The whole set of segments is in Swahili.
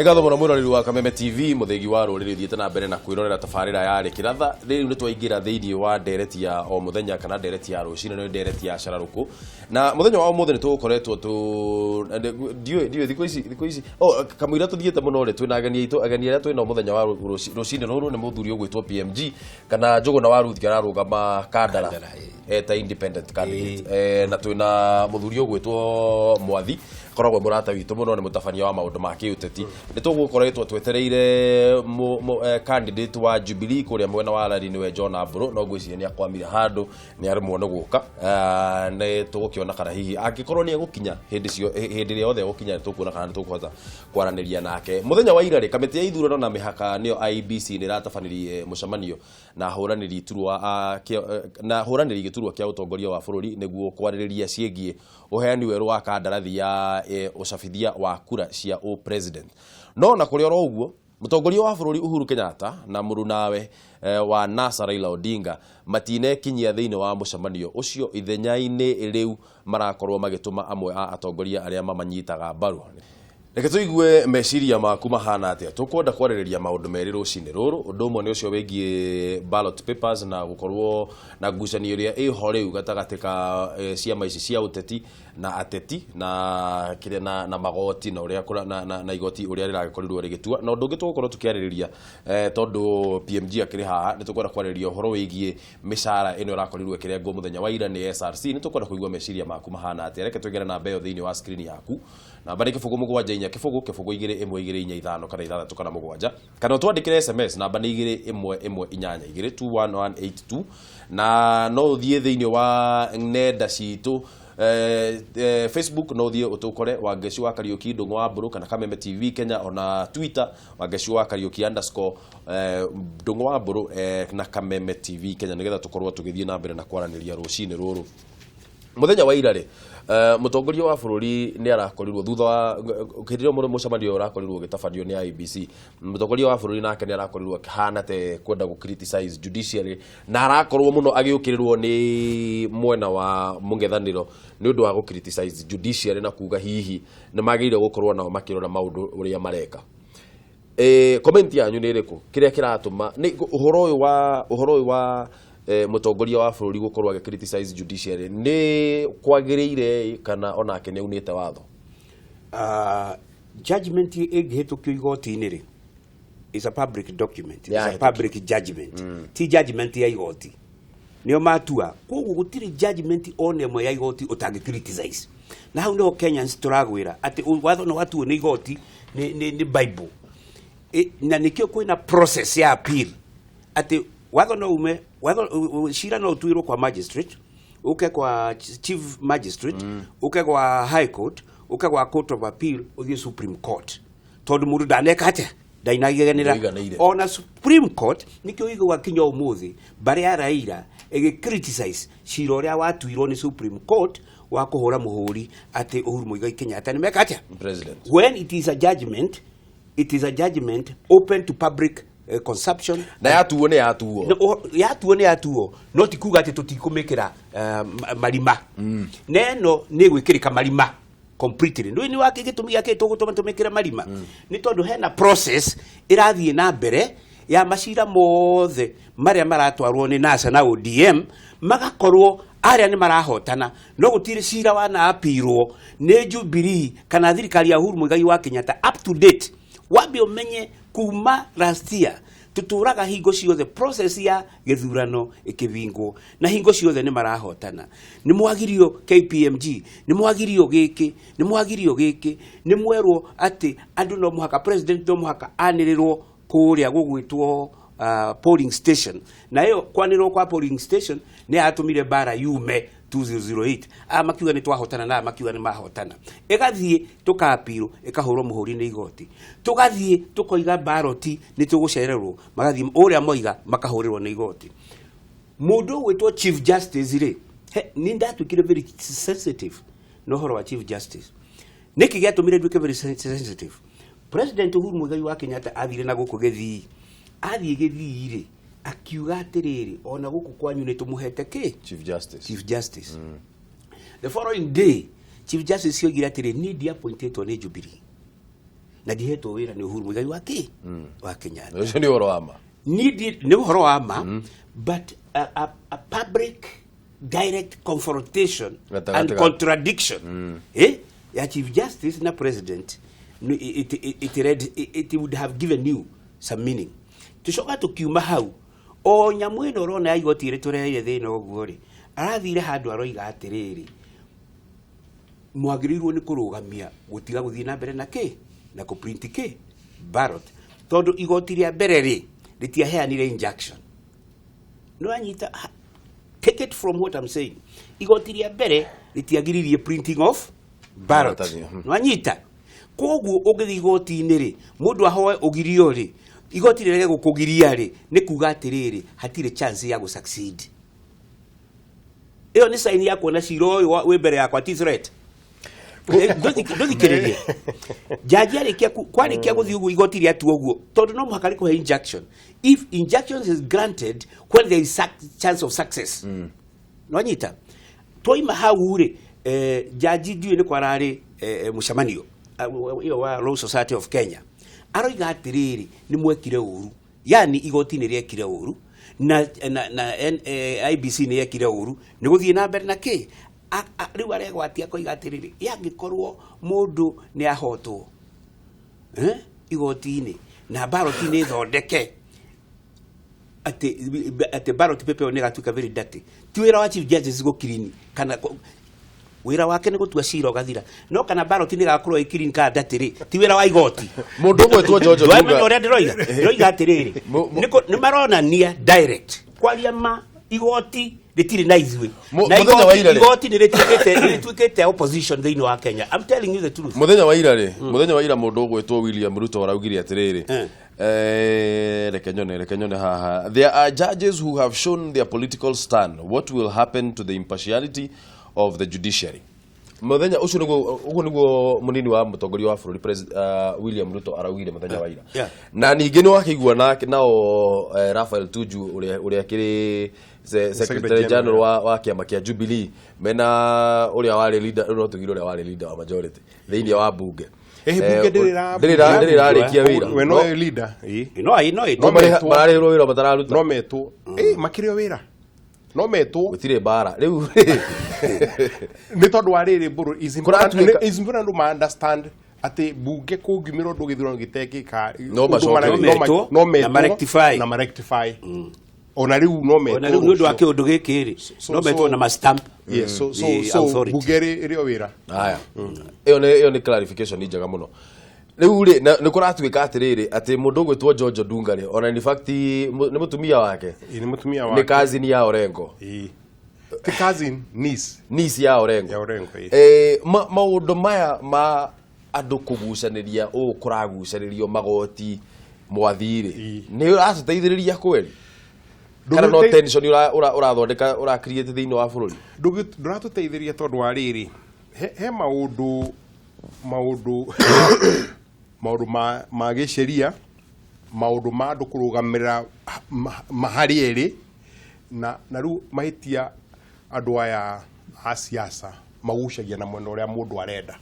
Egatho muno mwiroreri wa Kameme TV muthegi wa ruriri thiete na mbere na kwirorera tabarira ya kiratha riu ni twaingira thiini wa ndereti ya o muthenya kana ndereti ya rucine ni ndereti ya cararuku na muthenya wa umuthi ni tukoretwo dio thiko ici kamwira tuthiete muno ri twina ageni itu ageni aria twina muthenya wa rucine ruru ni muthuri ugwitwo PMG kana Njuguna wa Ruthi ararugama Kandara eta independent candidate na twina muthuri ugwitwo Mwathi koragwo murata witu muno ni mutabania wa maundu ma kiuteti ni tugukoretwo twetereire candidate wa Jubilee kuria mwena wa Rari niwe John Aburo no gwiciria ni akwamire handu ni ari muone guka ni tugukiona kana hihi angikorwo ni egukinya hindi ria othe gukinya tukuona kana ni tukuhota kwaraniria nake muthenya wa ira ri kamiti ya ithurano na mihaka niyo IBC ni ratabanirie mucemanio na huraniri giturwa kia utongoria wa bururi niguo kwaririria ciengie uheani weru wa kandarathi ya ucabithia wa kura cia president no na kuri oro uguo mutongoria wa bururi Uhuru Kenyatta na murunawe wa NASA Raila Odinga matine kinyia thiini wa mucemanio ucio ithenya-ini riu marakorwo magituma amwe a atongoria aria mamanyitaga mbaru reke tuigue meciria maku mahana atia tukwenda kwaririria maundu meri rucini ruru undu umwe ni ucio wigie ballot papers na gukorwo na ngucanio ria iho riu gatagati ka ciama ici cia uteti na ateti na kire na magoti na uria na igoti uria rirakorirwo rigitua na undu ungi tugukorwo tukiaririria tondu PMG akiri haha ni tukwenda kwaririria uhoro wigie mishara ino irakorirwo ikirengwo muthenya wa ira ni SRC ni tukwenda kuigua meciria maku mahana atia reke twigere na mbeo thiini wa screen yaku na bari kifugo mugwanja inya kifugo igire imwe igire inya ithano kana ithatatu kana mugwanja kana twandikire SMS namba ni igire imwe inyanya igire 21182 na no thie thiini wa nenda citu Facebook no thie utukore Wangeci wa Kariuki Ndung'u wa Mburu kana Kameme TV Kenya ona Twitter Wangeci wa Kariuki _Ndung'u wa Mburu na Kameme TV Kenya nigetha tukorwo tugithie na mbere na kwaraniria rucini ruru muthenya wa ira ri mutongoria wa bururi ni arakorirwo thutha wa kirio mucemanio urakorirwo gitabanio ni IBC mutongoria wa bururi nake ni arakorirwo kihana te kwenda gu criticize judiciary na arakorwo muno agiukirirwo ni mwena wa mungethaniro ni undu wa gu criticize judiciary na kuga hihi ni magire gukorwo nao makirora maundu uria mareka comment yanyu ni iriku kiria kiratuma ni uhoro wa mutongoria wa bururi gukorwo agi criticize judiciary ni kwagiriire kana ona kene unite watho judgment igihitukio igoti-ini ri is a public document, is a public judgment ti judgment ya igoti nio matua koguo gutiri judgment one mwe ya igoti utangi criticize na hau ndio Kenyans turagwira ati watho no watu ni igoti ni Bible na nikio kwina process ya appeal ati watho no ume watho shira no tuiro kwa magistrate uke kwa chief magistrate uke kwa high court uke kwa court of appeal uthie Supreme Court tondu mundu ndaneka ate ndainagiganira ona Supreme Court nikio igo wakinya umuthi bari ya Raila ege criticize shira uria watuirwo ni Supreme Court wa kuhura muhuri ati Uhuru Muigai Kenyatta ni meka ate president when it is a judgment open to public consumption na yatuo ni yatuo no tikuga ati tutikumikira marima neno ni gwikirika marima completely no ni wake gitumia ke tumikira marima ni tondu hena process irathie na mbere ya mashira mothe maria maratwarwo ni NASA na ODM magakorwo aria ni marahotana no gutire cira wana apirwo ni Jubilee kana thirikari ya Uhuru Muigai wa Kenyatta up to date wabi umenye kuma last year tuturaga hingo ciothe process ya githurano ikibingo na hingo ciothe ni marahotana ni mwagirio KPMG ni mwagirio giki ni mwerwo ati andu no muhaka president no muhaka anirirwo kuria gugwitwo polling station na hiyo kwanirwo kwa polling station ni atumire bara yume 2008 makiuga ni twahotana na makiuga ni mahotana igathie tukapiro ikahurwo muhuri ni igoti tugathie tukoiga baroti ni tugucererwo magathie uria moiga makahurirwo ni igoti mundu witwo chief justice ri ni ndatukire very sensitive no horo wa chief justice niki giatumire nduke very sensitive president Uhuru Muigai wa Kenyatta athire na guku githii athie githii ri akiuga atiriri ona guku kwanyu ni tumuhete ki chief justice the following day chief justice yogira atiri ni dia appointed on Jubilee na ndihetwo wira ni Uhuru Muigai wa Kenyatta. Ucio ni uhoro wa ma. Ni uhoro wa ma, but a public direct confrontation and contradiction ya Chief Justice na President, it would have given you some meaning. Tushoka tukiuma hau o nyamu ino rona ya igoti ire tureheire thina uguo ri arathire handu aroiga atiriri mwagirirwo ni kurugamia gutiga guthii na mbere na ku print ballot tondu igoti ria mbere ri ritiaheanire injunction. No anyita, take it from what I'm saying, igoti ria mbere ritiagiririe printing of ballot. No anyita, koguo ugithi igoti-ini ri mundu ahoe ugirio ri igoti rege gukugiria ri ni kuga atiriri hatire chance ya succeed. Iyo ni sign ya kuona ciro we mbere yakwa ti threat. Ndothi kererie jaji arikia kwarikia guthi ugu igoti ria tu uguo tondu no muhaka riko he injunction. If injunction is granted when there is chance of success, no anyita toima hau ri jaji ndiwe ni kwarari mushamanio iyo wa Law Society of Kenya aroiga atiriri ni mwekire uru, yani igoti ni riekire uru na IBC ni yekire uru ni guthie na mbere na ki riu aregwatia koiga atiriri yangikorwo mundu ni ahotwo igoti-ini na ballot ni thondeke ate ballot paper ni gatuika very dirty. Ti wira wa Chief Justice gukirini kana wira wake ni gutua cira gathira, no kana ballot ni gakorwo ikirini ka datiri ti wira wa igoti. Mundu gwetwo George Dunga ore ndiroiga atiriri ni marona nia direct kwaria ma igoti ritiri na izwe na igoti ni ritwikete opposition thini wa Kenya. I'm telling you the truth. Muthenya wa ira mundu gwetwo William Ruto araugire atiriri reke nyone haha, there are judges who have shown their political stand. What will happen to the impartiality of the judiciary? Muthenya ucio niguo munini wa mutongoria wa bururi William Ruto araugire muthenya wa ira. Na ningi ni wakigua nao Raphael Tuju uria kiri Secretary General wa kiama kia Jubilee mena uria wari leader wa majority thini wa bunge. Bunge ndira arikia wira we no leader no marari wira batararuta no metu makirio wira no metu gutire bara riu ni tondu wa riri buru izimbura ndu ma understand ati bunge kungimiro ndu githurano gitekika no ma rectify ona riu no metu ona riu ndu ake undu gikiri no metu na ma stamp so bunge ri wira haya iyo ni clarification ni njega muno. Riu ri ni kuratuika atiriri ati mundu gwetwo George Dunga ri ona in fact ni mutumia wake ni cousin ya Orengo the cousin niece ya Orengo maundu maya ma andu kugucaniria kuragucanirio magoti mwathiri ni uratuteithiriria kweli kana no tension urathondeka ura create thini wa bururi nduratuteithiria tondu wa riri he maundu ma gisheria maundu ma andu kurugamira mahari eri na riu mahitia andu aya a siasa magucagia na mwena uria mundu arenda.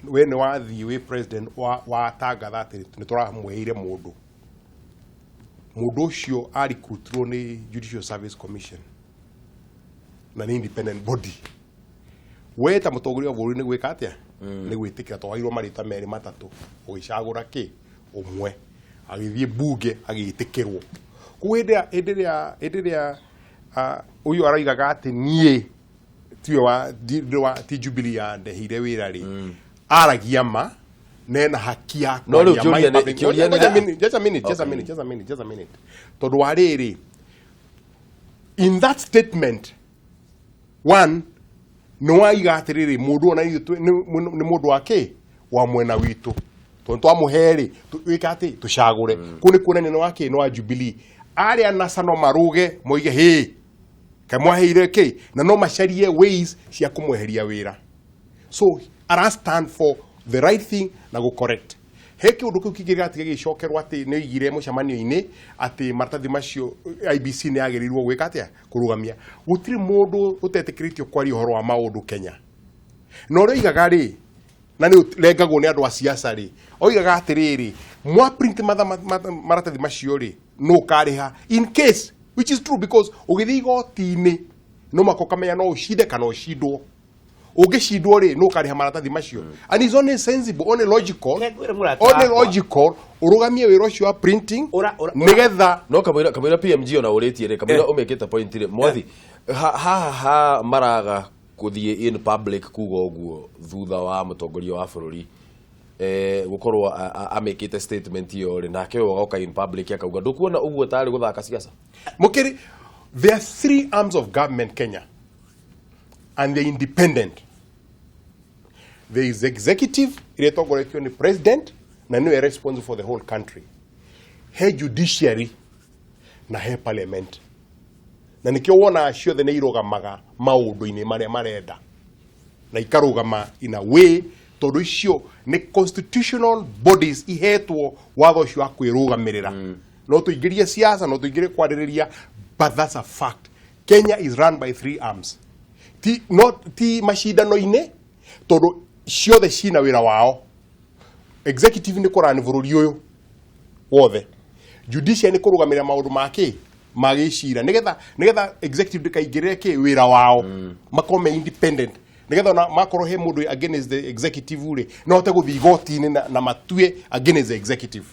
We ni wathi we president wa tangatha ati ni turamweire mundu ucio ari recruitwo ni Judicial Service Commission na ni independent body. We ta mutongoria wa bururi ni gwika atia ni gwitikira twairwo marita meri matatu ugicagura ki umwe agithie bunge agitikirwo kuenderea uyu araigaga ati nie ti Jubilee ya ndehire wira ri aragia ma nena haki ya no just a minute tondu wa riri in that statement one no waiga atiriri mundu ona ni mundu wake wa mwena witu tondu twamuheri wika ati tucagure kuni kunene no wake no wa Jubilee aria nasano maruge moige he kamwaheire ke na no macharie ways cia kumweheria wira. So ara stand for the right thing na go correct. Heki undu kigira ati gicokerwa ati ni igire mucamanio-ini ati martathi macio IBC ni agirirwo gwika atia kurugamia gutiri mundu utetikritio kwari uhoro wa maundu Kenya. No ro igaga ri na nä rengagwo nä andå a ciaca rä oigaga atä rä rä mwa print maratathi macio rä no karä ha in case which is true because å gä thiä igoti-inä no mako kamenya no å cinde kana å cindwo å ngä cindwo rä no karä ha maratathi macio and is only sensible only logical å rå gamie wä ra å cio wa printing nä getha no kamwira PMG ona ũrĩtie rĩ kamwira ũmĩkĩte point rĩ mwathi ha maraga kuthie in public kuga ũguo thutha wa mũtongoria wa bũrũri gukorwo amĩkĩte statement iyo rĩ nake ogoka in public akauga ndũkuona ũguo tarĩ gũthaka siasa mukiri there are 3 arms of government Kenya and they're independent. There is executive iretongoretio ni president na niwe responsible for the whole country. He judiciary na he parliament. Na nikio wona ciothe nĩ irũgamaga maũndũ-inĩ marĩa marenda na ikarũgama in a way tondũ icio nĩ constitutional bodies ihetwo watho ũcio wa kwĩrũgamĩrĩra no tũingĩrie siasa no tũingĩrie kwarĩrĩria but that's a fact. Kenya is run by 3 arms. Ti macindano-inĩ tondũ ciothe cina wĩra wao. Executive nĩ kũrani bũrũri ũyũ wothe, judiciary nĩ kũrũgamĩrĩra maũndũ make magĩcira nĩgetha executive ndĩkaingĩrĩre kĩ wĩra wao makome independent nĩgetha ona makorwo he mũndũ against the executive rĩ no hote gũthiĩ igoti-inĩ na matue against the executive.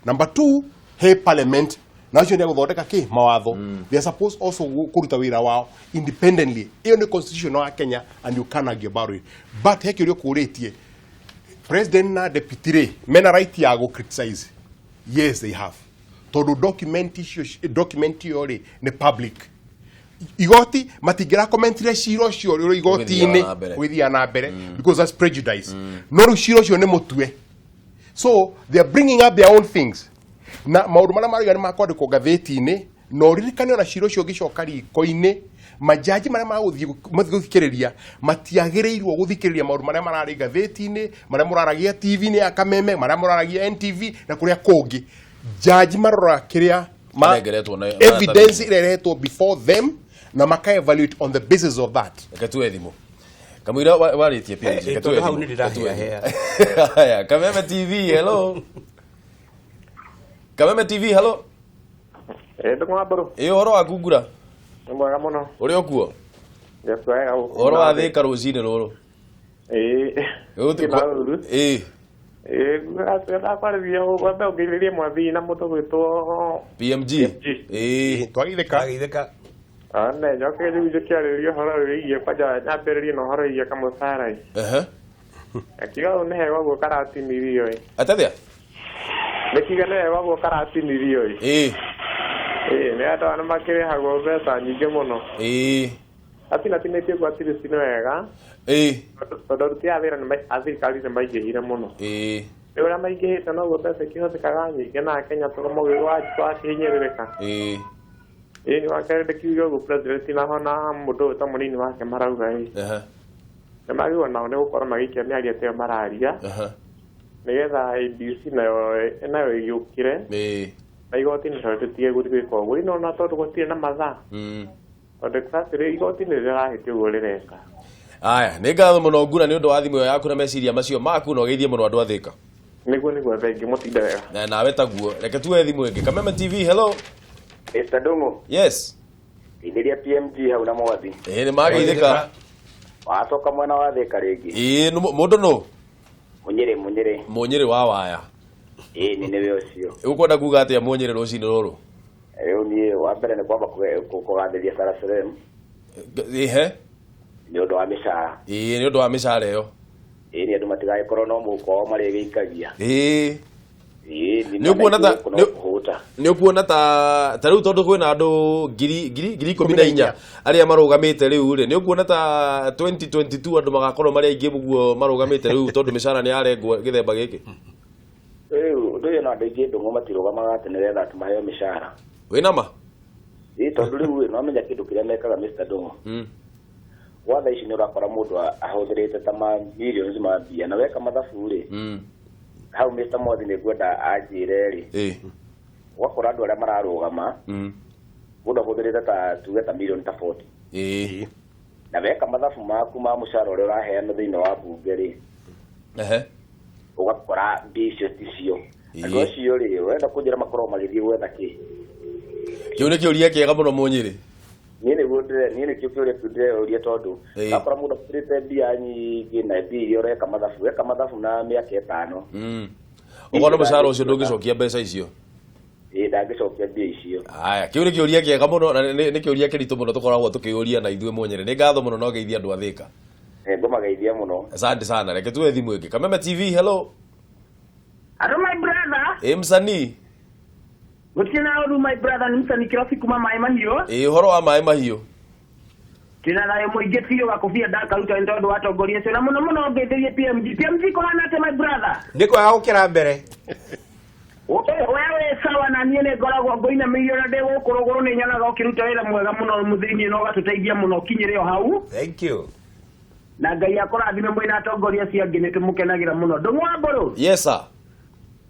Number 2 he parliament na acio nĩ gũthondeka kĩ mawatho they are supposed also kũruta wĩra wao independently. Iyo nĩ constitution wa Kenya and you can't argue about it. But he kĩũria kũrĩtie president na deputy rĩ mena right ya go criticize. Yes they have. Tondũ document iyo rĩ nĩ public. Igoti matingira commentire cira ũcio rĩ igoti-inĩ gwĩthia na mbere because that's prejudice. No rĩu cira ũcio nĩ mũtue. So they are bringing up their own things. Na maũndũ marĩa maraiga nĩ makwandĩkwo ngathĩti-inĩ no ririkane ona cira ũcio ũngĩcoka riko-inĩ majaji marĩa magũthikĩrĩria matiagĩrĩirwo gũthikĩrĩria maũndũ marĩa mararĩ ngathĩti-inĩ marĩa mũraragia TV-inĩ ya Kameme marĩa mũraragia NTV na kũrĩa kũngĩ. Jaji marora kĩrĩa evidence ireretwo before them na maka evaluate on the basis of that. Rekatue thimo kamwira warĩtie PMG rekatue hau nĩ ndĩrahia hea haya Kameme TV hello Kameme TV hello ndũng'wambũrũ ũhoro waku ngura nĩ mwega mũno ũrĩ o kuo wega ũhoro wa Thĩka rũcinĩ rũrũ ndakwarĩria wambe ũngĩrĩrie mwathi na mũndũ gwĩtwo PMG twagithĩka ne njoke rĩu njũkĩarĩria ũhoro wĩgiĩ kwanja nyambĩrĩrie na ũhoro wĩgiĩ kamũcara akiuga ũyũ nĩ hega ũguo karatinirio atathĩa nĩkiuga nĩ hega ũguo karatinirio nĩ andũ nĩ makĩrĩhagwo mbeca nyingĩ mũno atinatinĩtie ũguo atirisi nĩ wega tondũ aruti a wĩra a thirikari nĩ maingĩhire mũno rĩu ũrĩa maingĩhĩte noguo mbeca ikĩhũthĩkaga nyingĩ na Kenya tũrũmagĩrĩ wakĩhinyĩrĩrĩka nĩ wakerĩ ndĩkiuge ũguo president naho na mũndũ ũyũ ta mũnini wake marauga nĩ magĩrĩirwo nao nĩ gũkorwo magĩikia mĩario ta ĩyo mararia nĩgetha ABC nayo ĩgĩũkire na igoti-inĩ tondũ tũtige gwĩka ũguo ino na tondũ gũtirĩ na mathaa tondũ sasa igoti-inĩ rĩrahĩtia ũguo rĩreka. Aya nĩ ngatho mũno ngura nĩ ũndũ wa thimũ ĩyo yaku na meciria macio maku na ũgeithie mũno andũ a Thĩka. Nĩguo thengi mũtinde wega. Nawe taguo reke tuoe thimũ ĩngĩ. Kameme TV hello. Mr. Ndung'u. Yes. Geithĩria PMG hau na mwathi. Nĩ mageithĩka. Wacoka mwena wa Thĩka rĩngĩ. Mũndũ no. Munyĩrĩ wa waya. Nĩ nĩwe ũcio. Ũkwenda kuga atĩa Munyĩrĩ rũcinĩ rũrũ? Rĩu niĩ wa mbere nĩ kwamba kũgathĩria Saracerem. Nĩ ũndũ wa mĩcara. Nĩ ũndũ wa mĩcara ĩyo. Nĩ andũ matigagĩkorwo no mũhuko wao marĩgĩikagia. Nĩ ũkuona ta rĩu tondũ kwĩna andũ ngiri 14 arĩa marũgamĩte rĩu rĩ nĩ ũkuona ta 2022 andũ magakorwo marĩ aingĩ mũguo marũgamĩte rĩu tondũ mĩcara nĩ yarengwo gĩthemba gĩkĩ. Rĩu ũndũ ũyũ no andũ aingĩ Ndung'u matirũgamaga atĩ nĩgetha atĩ maheo mĩcara. Wĩna ma? Tondũ rĩu no amenya kĩndũ kĩrĩa mekaga Mr. Ndung'u. Watha ici nĩ ũrakora mũndũ ahũthĩrĩte ta millions ma mbia na weka mathabu rĩ hau Mr. Mwathi nĩ ngwenda anjĩre rĩ ũgakora andũ arĩa mararũgama mũndũ ahũthĩrĩte ta tuge ta million ta 40 na weka mathabu maku ma mũcara ũrĩa ũraheana thĩinĩ wa mbunge rĩ ugakora mbia ticio andå acio rä wenda kå njä ra makorwo magä gwetha kä kä u nä kä å ria kä ega må no må nyä rä niä nä kä å kä å rä a ndä ria tondå akora må ndå akurä te mbia nyingä na mbia iria å reka mathabu na mä aka 5 å kona må cara å cio ndå ngä cokia mbeca icio ndangä cokia mbia icio aya kä u nä kä å ria kä ega må no nä kä å ria kä ritå må no tå koragwo tå kä å ria na ithuä Munyere nä ngatho må no no geithia andå athä ka ngå mageithia må no asante sana reke tuwe thimå ä ngä Kameme TV hello Hello my brother. msanii Gutina oru my brother ni msanii kirafi kuma mai mahiyo. Horo wa mai mahiyo. Tina nayo muingi fiyo wakufia daka ruta ndodo watongoria cyo na muno ngetherie PMG ko hana te my brother. Niko gukira mbere. Wewe sawa na niene ngoragwo ngoina miliona de gukuruguru ni nyanaga ukiruta wira mwega muno muthini no gatuteithia muno kinyire o hau. Thank you. Na ngai akora thime mwina atongoria cia ngine tumukenagira muno. Ndungwa mburu. Yes sir.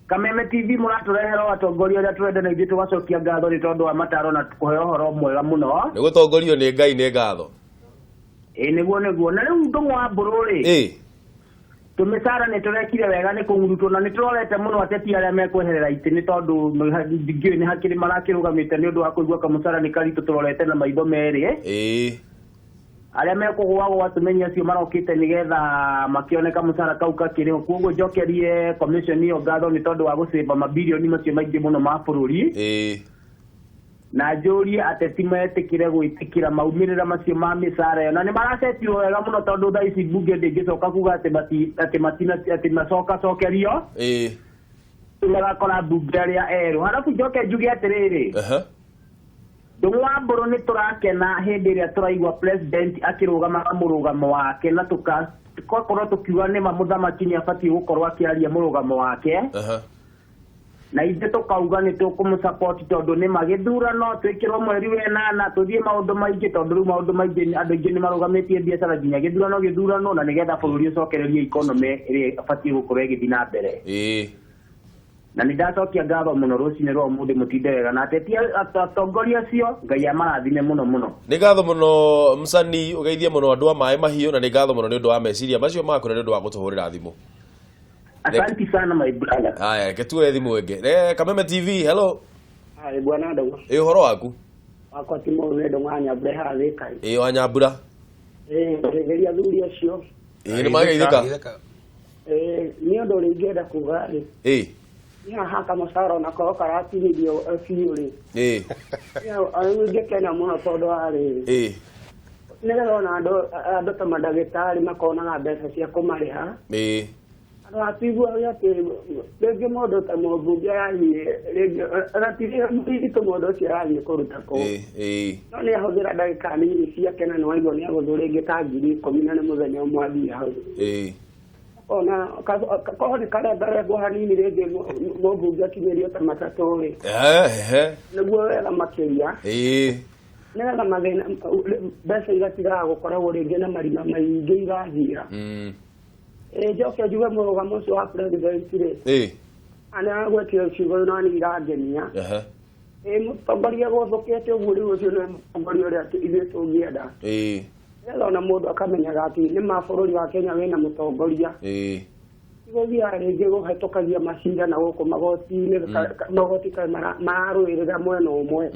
Kameme TV muraturehera watongoria ria turende na ithu tugacokia ngatho ni tondu wa mataro na kuheo horo mwega muno. Ni gutongorio ni ngai ni ngatho. Niguo na riu ndungwa mburu ri. Tumisara ni turekire wega ni kungurutwo na ni turorete muno ateti aria mekweherera iti ni tondu ngiyo ni hakiri marakirugamite ni undu wa kuigua kamusara ni karitu turorete na maitho meri aria mekugwa gwatumenya acio marokite nigetha makioneka musara kau kakiri kuoguo njokerie commission iyo ngatho ni tondu wa gucimba mabilioni macio maingi muno ma bururi na njũrie ateti metikire gwitikira maumirira macio ma misara na ni maracetirwo wega muno tondu thaa ici bunge ndingicoka kuga ati macoka cokerio tugakora bunge ria eru halafu njoke njuge atiriri ndungwa mburu ni turakena hindi ria turaigua president akirugama murugamo wake na tukakorwo tukiuga ni mamuthamaki ni abatie gukorwo akiaria murugamo wake na ithe tukauga ni tukumusupport tondu ni magithurano twikirwo mweri wenana tuthie maundu maingi tondu riu maundu maingi andu ingi ni marugamitie biacara nginya githurano na nigetha bururi ucokererie economy iri abatie gukorwo igithii na mbere na nidacokia ngatho muno rucini rwa umuthi mutinde wega na ateti atongoria cio ngai amarathime muno ni ngatho muno msanii ugeithie muno andu a mai mahiyo na ni ngatho muno ni undu wa meciria macio maku ni undu wa gutuhurira thimu. Asante sana my brother. Aya ketue thimu enge Kameme TV hello. Hai bwana Dogo. Horo waku Wako timo nedo mwanya breha thika. Wanyambura ngeria thuri acio ni mageithika ni undu ringenda kuga ri ya haka masaro na ko karati video fiuri ya ayuge kana muno todo ari nega na ando ta madagitari makona na mbeca cia kumariha ando apigwa ya te lege modo ta mobu ya ni lege ratire muri to modo cia ni kuruta ko no ni ahudira dagika ni cia kena no igo ni agudurege ta ngiri 10 muthenya mwathi hau ona ko ni kare dare gohani ni rege mobu ya kimerio ta matatu ri niguo wega makiria nega mathina mbeca igatiga gukoragwo ringi na marima maingi irathira njoke njuge murugamo ucio wa president ri ana gwetio ciugo no ni irangenia mutongoria guthukite uguo riu ucio ni mutongoria uria ithuĩ tũngĩenda ona mũndũ akamenyaga ati ni mabũrũri wa Kenya wena mutongoria igũthiaga rĩngĩ gũhetũkagia macira na gũkũ magoti-inĩ magoti mararũĩrĩra mwena ũmwe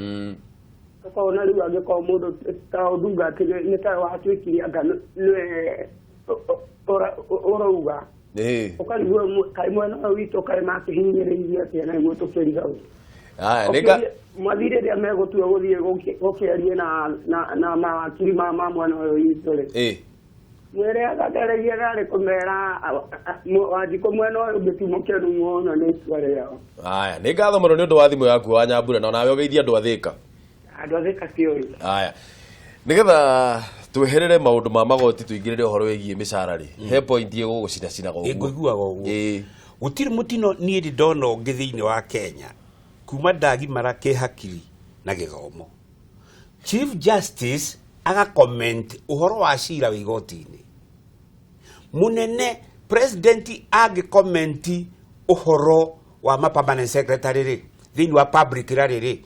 ũkona rĩu angĩkorwo mũndũ ta Odunga atĩ nĩ ta watuĩkire anga nĩwe ũrauga ũkarigwo kaĩ mwena ũyũ witũ kaĩ makĩhinyĩrĩirie atĩa na nĩguo tũkĩriga mathire rĩa megũtua gũthiĩ gũkĩarie na mawakiri ma mwena ũyũ witũ rĩ mwere agathereire rarĩ kũmera wanjikũ mwena ũyũ ũngĩtumũkĩru mũno nĩ itua rĩao. Aya nĩ ngatho mũno nĩ ũndũ wa thimũ yaku Wanyambura na nawe ũgeithie andũ a Thĩka. Andũ a Thĩka ciũĩ. Aya nigetha tweherere maundu ma magoti tuingirire uhoro wigie mishara ri he point ye gugucina go iguiguaga uguo gutiri mutino nie ndono ngithiini wa Kenya kuma ndagi marake hakiri na githomo Chief Justice aga comment uhoro wa cira wigoti-ini munene president agi comment uhoro wa permanent secretary ri thiini wa public rari ri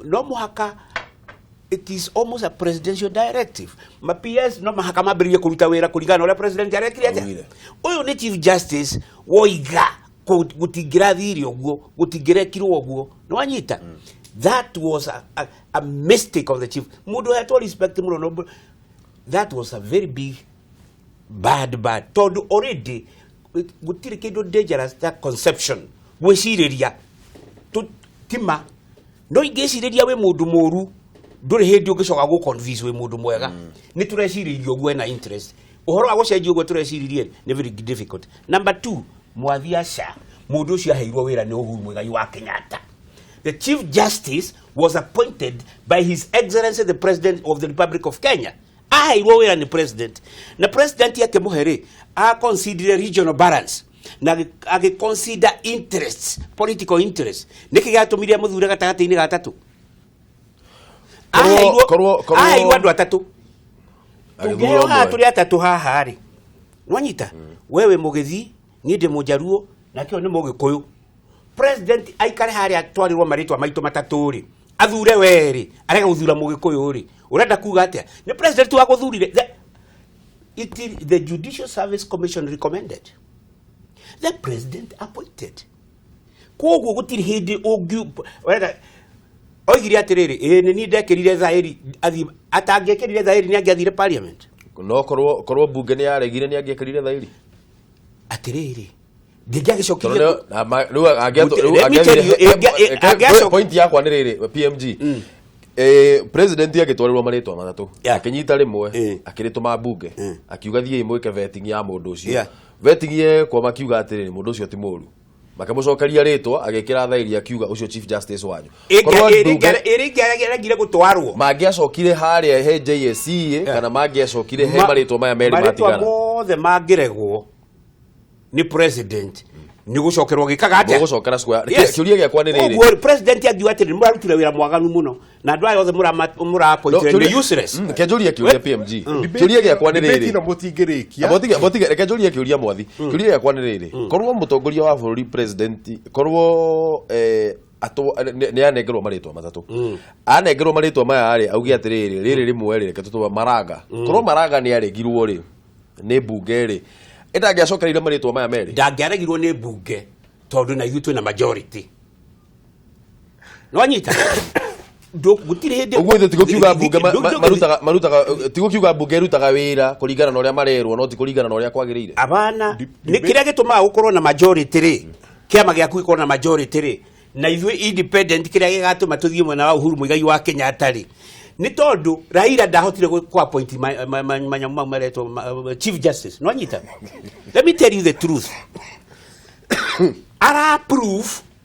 no muhaka it is almost a presidential directive. Ma PS no mahakama biriye kuruta wera kulingana na president directly ate. Oyo ni chief justice woiga gutigira thiri ogwo gutigira kiro ogwo no anyita. That was a mistake of the chief. Mudo had to respect him no. That was a very big bad told already gutire kedo dangerous that conception we shiriria to tima no igeshiriria we mudu moru dore hedi ogishoka go convince we mudu mwega ni tureshiriria ogwe na interest uhoro agocenjia ogwe tureshiririe ne very difficult. Number 2 mwathiaca mudu ucio aheirwo wira ni Uhuru Muigai wa Kenyatta. The Chief Justice was appointed by His Excellency the President of the Republic of Kenya. Aheirwo wira ni president na president yake muhere a consider regional balance na age consider interests, political interests. Niki gatumiria muthure gatagati-ini gatatu aheirwo andu atatu tungeo turi atatu haha ri wanyita wewe mugithi ni ndi mujaruo na kio ni mugikuyu president aikare hari atwarirwo maritwa maito matatu ri athure weri arega guthura mugikuyu ri urenda kuga atia ni president wa guthurire the Judicial Service Commission recommended, the president appointed. Koguo gutiri hindi ogiu oigire atiriri ni ndekirire thairi atangekirire thairi ni angiathire parliament no korwo bunge ni yaregire ni angiekirire thairi atiriri ndingiagicokire point yakwa ni riri PMG president agitwarirwo maritwa matatu akinyita rimwe akirituma bunge akiuga thie imwike vetting ya mundu ucio vetting ye kwa makiuga atiriri mundu ucio ti muru makamucokeria ritwa agekira thairi akiuga ucio chief justice wanyu irigeragire gutwarwo mangiacokire haria he JSC kana mangiacokire he maritwa maya meri matigana mothe mangiregwo ni president ni gucokerwo gikaga atia gucokera square kiuria giakwa ni riri ogwo president agiwa atiri murarutira wira mwaganu muno na andu ayo mura appoint ni useless kenjuria kiuria PMG kiuria giakwa ni riri no mutingirikia botiga kenjuria kiuria mwathi kiuria giakwa ni riri korwo mutongoria wa bururi president korwo ni anengerwo maritwa matatu anengerwo maritwa maya ari augi atiriri riri rimwe riri ketutuba Maraga korwo Maraga ni aregirwo ri ni bunge ri enda ngiacokereire maritwa maya meri ndangiaregirwo ni bunge tondu na ithu na majority no anyita gutire hindi ogwethe tigo kiuga bunge marutaga tigo kiuga bunge rutaga wira kuringana na uria marerwo no ti kuringana na uria kwagirire abana ni kiria gituma gukorwo na majority ri kiama giaku ikorwo na majority ri na ithu independent kiria gigatuma tuthie mwena wa Uhuru Muigai wa Kenyatta ri ni tondu Raila ndahotire ku appoint manyamu mareto chief justice no anyita. Let me tell you the truth.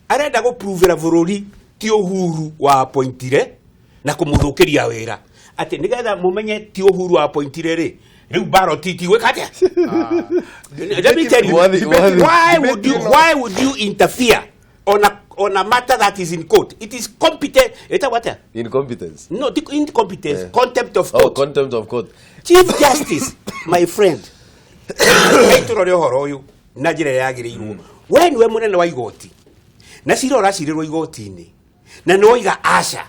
Arenda go prove la bururi ti Uhuru wa appointire na kumuthukiria wira ati nigetha mumenye ti Uhuru wa appointire ri riu baroti ti wekatia. Let me tell you why would you interfere on a matter that is in court? It is competent. Incompetence. No, incompetence. Contempt of court. Contempt of court. Chief Justice, my friend. Aiturore horo uyu na njira yagirirwo. We niwe munene wa igoti. Na cirora cirirwo igoti-ini. Na noiga aca.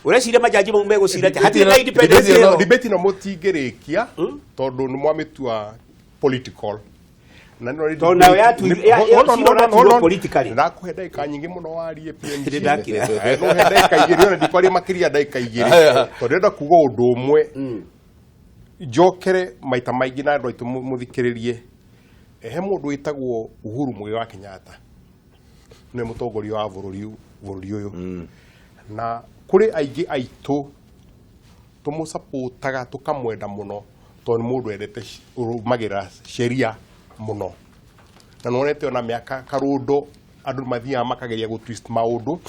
Ureciria majaji mego cirate hatirĩ na independence. Debate no mutingirikia tondu ni mwamitua political. Tona yatu ya politically ndakuhe ndaika nyingi muno warie PMG ndakira no ndaika igiri ona ndikwari makiria ndaika igiri tondu nda kuga undu umwe njokere maita maingi na andu aitu muthikiririe he mundu witagwo Uhuru Muigai wa Kenyatta ni mutongoria wa bururi uyu na kuri aingi aitu tumusupportaga tukamwenda muno tondu mundu endete magira sheria muno na nonete ona miaka karundo andu mathia makageria go twist maundu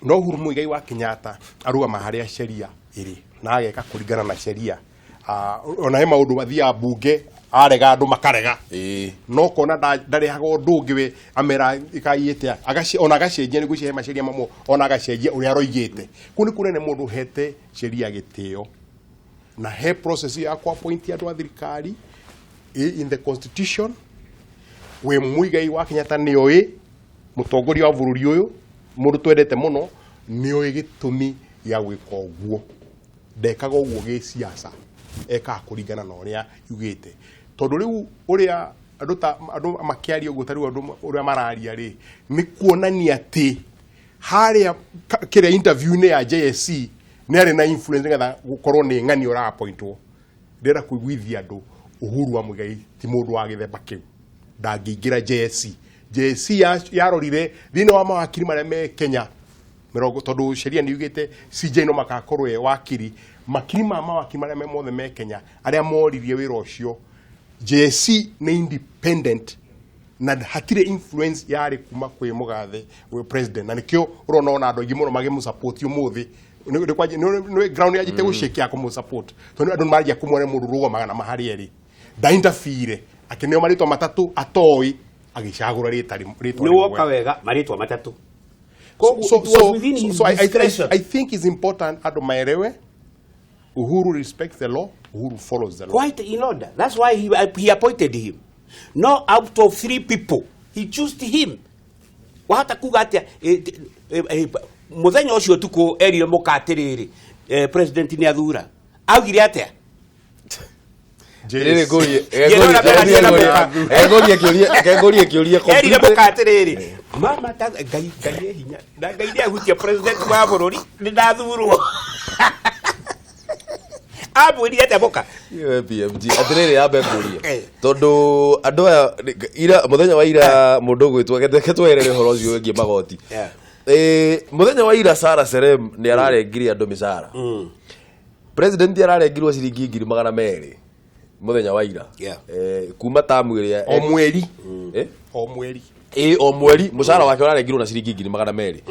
no Uhuru Muigai wa Kenyatta aruga maharia sheria iri na ageka kuringana na sheria ona he maundu mathia bunge arega andu makarega no kona ndarehaga undu ungi we amera ikaiite ona agacenjia nigu cihe maciria mamo ona agacenjia uria aroigite kuni kunene mundu hete sheria gitio na he process ya kwa appoint andu a thirikari in the constitution we Muigai wa Kenyatta nioi mutongoria wa bururi uyu mundu twendete muno nioi gitumi ya gwika ũguo ndekaga ũguo gĩ siasa eka kũringana na ũrĩa yugĩte tondũ rĩu ũrĩa andũ makĩaria ũguo tarĩ andũ ũrĩa mararia rĩ nĩ kuonania atĩ harĩa kĩrĩa interview-inĩ ya JSC nĩ arĩ na influence ngetha gũkorwo nĩ ng'ani ũrapointwo ndĩrenda kũiguithia andũ Uhuru wa Muigai ti mũndũ wa gĩthemba kĩu ndangĩingĩra JSC yarorire thĩinĩ wa mawakiri marĩa me Kenya tondũ sheria nĩ yugĩte CJ no makakorwo e wakiri makiri ma mawakiri marĩa mothe me Kenya arĩa moririe wĩra ũcio JSC nĩ independent na hatirĩ influence yarĩ kuma kwĩ mũgathe we president na nĩkĩo ũrona ona andũ aingĩ mũno magĩmũsupport ũmũthĩ nĩ ground yajite gũshake ya kũmũsupport tondũ andũ marĩa kũmwone mũndũ rũgamaga na mahari erĩ ndainterfere akineo marĩtwa matatũ atoi agĩcagũra rĩtwa nĩ woka wega marĩtwa matatũ so I think it's important andũ maelewe Uhuru respects the law Uhuru follows the law quite in order that's why he appointed him no out of 3 people he chose him wahata kuga atia muthenya ucio tuko erire mukatiriri president ni athura augire atia Jerere gorie kioria erire mukatiriri mama ta ngai hinya na ngai ni ahutia president wa bururi ni ndathurwo abwiri atia boka PMG atiriri ambe kuria tondu andu aya ira muthenya wa ira mundu gwitwa ketwerere horo ucio wengie magoti muthenya wa ira Sarah Serem ni ararengire andu mishara president ararengirwo ciringi 200 muthenya wa ira kuma tamu iria o mweri mushara wake ararengirwo na ciringi 200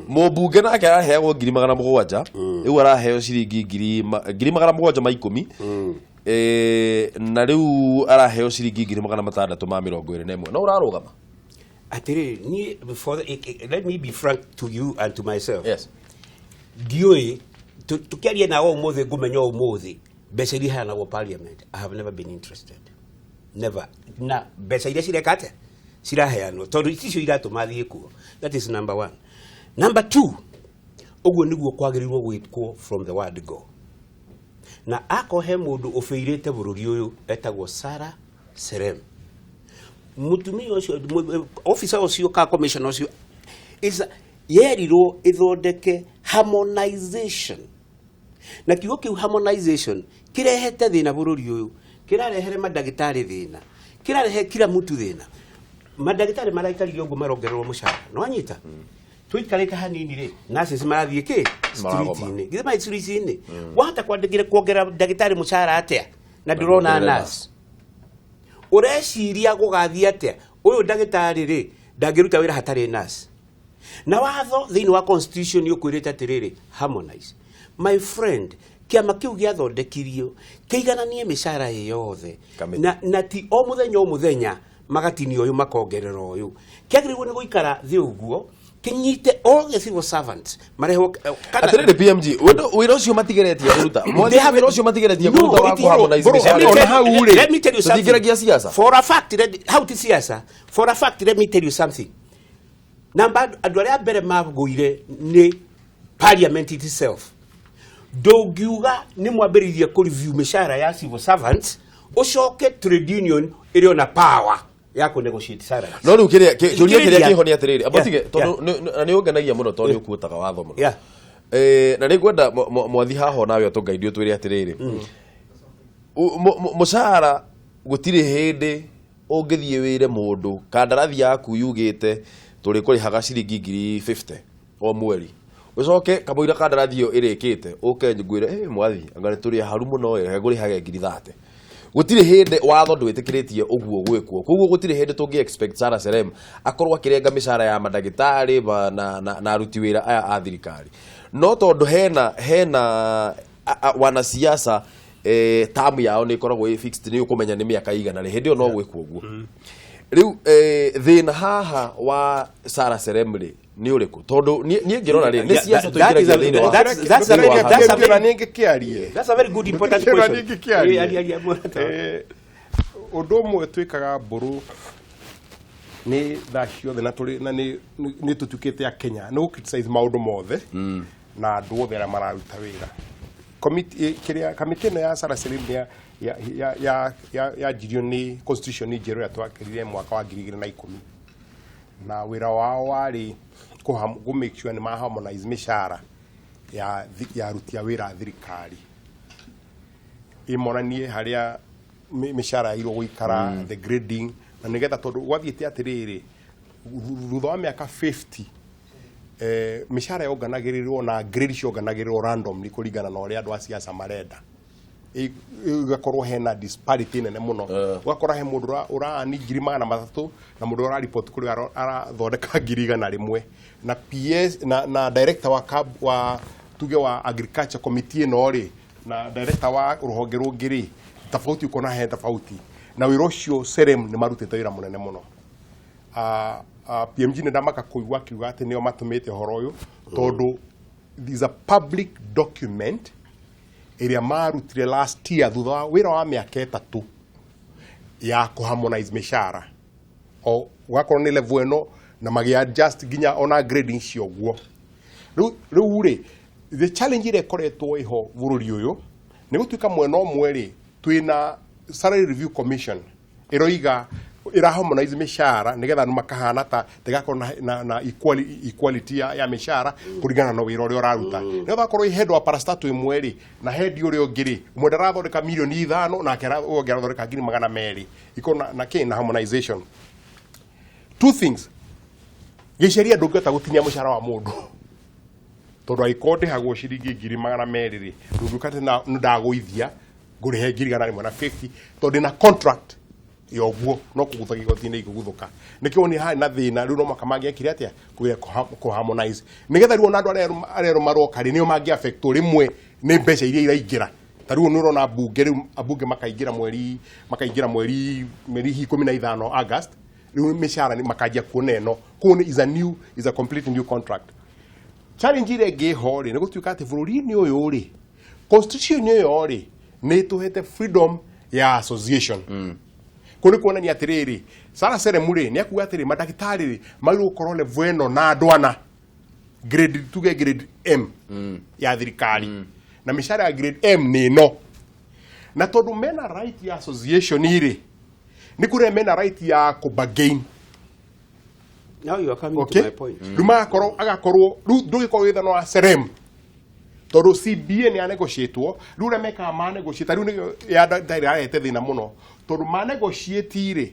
mubunge nake araheagwo 700 riu araheo ciringi 700 ma 10 na riu araheo ciringi 621 no urarugama atiri ni before let me be frank to you and to myself yes dioi tukiaria na wao mothe ngumenya umuthi mbeca iria hana wo parliament I have never been interested never na mbeca iria cirekate ciraheanwo tondu icio iratuma thie kuo that is number 1 number 2 ogwo niguo kwagirirwo gwitwo from the word go na akohe mundu ofeirite bururi uyu etagwo Sarah Serem mutumia ucio officer ucio ka commissioner ucio is yerirwo ithondeke harmonization na kiugo kiu harmonization kirehete thina bururi uyu kirarehere madagitari thina kirarehe kila mtu thina madagitari maraikari yongo marongererwo mushara no anyita tuikareka hanini ri nurses marathie ki street-ini githema street-ini wahata kwandikire kuongera dagitari mushara atia na ndurona nurse ureciria gugathia atia uyu dagitari ri ndagiruta wira hatari nurse na watho thini wa constitution yokwirite atiriri harmonize my friend kiama kiu giathondekirio keigananie mishara yothe na ti o muthenya magatini uyu makongerera uyu kiagirwo ni guikara thi uguo kinyite all the civil servants mareho kana atiriri PMG wira ucio matigeretie kuruta mothe wira ucio matigeretie kuruta wa harmonize mishara let me tell you something for a fact let me tell you something number adware bere maguire ni parliament itself dogiuga ni mwambiririe ku review mishara ya civil servants ucoke trade union iri ona power ya ku negotiate salary no riu kiria kihoni atiriri abatige tondu ni ungenagia muno tondu ukuutaga watho muno na ni kwenda mwathi haho nawe utungaithio twire atiriri mushara gutire hindi ungithie wire mundu kandarathi yaku yugite turi kurihaga ciringi 50 o mweri ucoke kamuira kandarathi yo irikite uke ngwire mwathi angane turi haru muno nguri hage 30 gutire hindi watho ndwitikiritie uguo gwikwo koguo gutire hindi tungi expect Sarah Serem akorwa kirenga mishara ya madagitari na aruti wira aya a thirikari no tondu hena wana siasa tamu yao ni koragwo fixed ni ukumenya ni miaka igana ri hindi no gwikwo uguo riu thina haha wa Sarah Serem ri ni uriku tondu ni ngirona ri ni siasa tuikiragia thini wa that's a very good important question undu mwe twikaga mburu ni thacio the na ni tutukite ya Kenya no criticize maundu mothe na andũ othe arĩa mararuta wĩra. Kamĩtĩ ĩno ya Sara Selim yanjirio nĩ constitution njerũ ĩrĩa twakĩrire mwaka wa 2010 na wĩra wao warĩ kũ make sure nĩ ma harmonize mĩcara ya aruti a wĩra a thirikari ĩmonanie harĩa mĩcara yairwo gũikara the grading na nĩgetha tondũ gwathiĩte atĩrĩrĩ thutha wa mĩaka 50 mĩcara yonganagĩrĩrwo na grade cionganagĩrĩrwo randomly kũringana na ũrĩa andũ a siasa marenda igakorwo hena disparity nene mũno ugakora he mũndũ ũrani 300,000 na mũndũ ũraripoti kũrĩ arathondeka 100,000 na PS na director wa tuge wa agriculture committee ĩno rĩ na director wa rũhonge rũngĩ rĩ tofauti uko na he tofauti na wĩra ũcio Serem nĩ marutĩte wĩra mũnene mũno. PMG nĩ ndamaka kũigua kiuga atĩ nĩo matũmĩte ũhoro ũyũ tondũ is a public document ĩrĩa marutire last year thutha wa wĩra wa mĩaka 3 ya kũharmonize mĩcara o wakorwo nĩ level ĩno na magĩ-adjust nginya ona grading cio guo. Rĩu rĩ the challenge ĩrĩa ĩkoretwo ĩho bũrũri ũyũ nĩ gũtuĩka mwena ũmwe rĩ twĩna salary review commission ĩroiga ĩraharmonize mĩcara nĩgetha andũ makahana ta tigakorwo na equality ya mĩcara kũringana na wĩra ũrĩa ũraruta. Nĩgetha akorwo head wa parastatal ĩmwe rĩ na head ũrĩa ũngĩ rĩ ũmwe ndarathondeka mirioni 5 nake ũngĩ arathondeka 200,000 iko na harmonization. Two things gĩceria ndũngĩhota gũtinia mũcara wa mũndũ tondũ angĩkorwo ndĩhagwo ciringi 200,000 rĩ ndũngĩkate na ndagũithia ngũrĩhe 150 tondũ na contract yoguo no kũgũtha gĩgoti-inĩ igũgũthũka nĩkĩo nĩ harĩ na thĩna rĩu no makamangĩakire atĩa kũ-harmonize nĩgetha rĩu ona andũ arĩa maroka rĩ nĩo mangĩ affect rĩmwe nĩ mbeca iria iraingĩra ta rĩu nĩ ũrona ambunge makaingĩra mweri 15 August rĩu mĩcara makanjia kuona ĩno kũu is a complete new contract. Challenge ĩrĩa ĩngĩ ho rĩ nĩ gũtuĩka atĩ bũrũri-inĩ ũyũ rĩ constitution ũyũ rĩ nĩ tũhete freedom ya association kũrĩ kuonania atĩrĩrĩ Sara Selim rĩ nĩ akuga atĩrĩ madagĩtarĩ rĩ magĩrĩirwo gũkorwo level ĩno na andũ ana grade tuge grade M ya thirikari na mĩcara ya grade M nĩ ĩno na tondũ mena right ya association rĩ nĩ kũrĩ mena right ya kũbargain. Now you are coming to my point. Ruma agakorwo ndũgĩkorwo wĩthano wa Serem tondũ CBA nĩ anegotiatwo rĩu rĩa mekaga manegotiate rĩu nĩ yarehete thĩna mũno tondũ manegotiate rĩ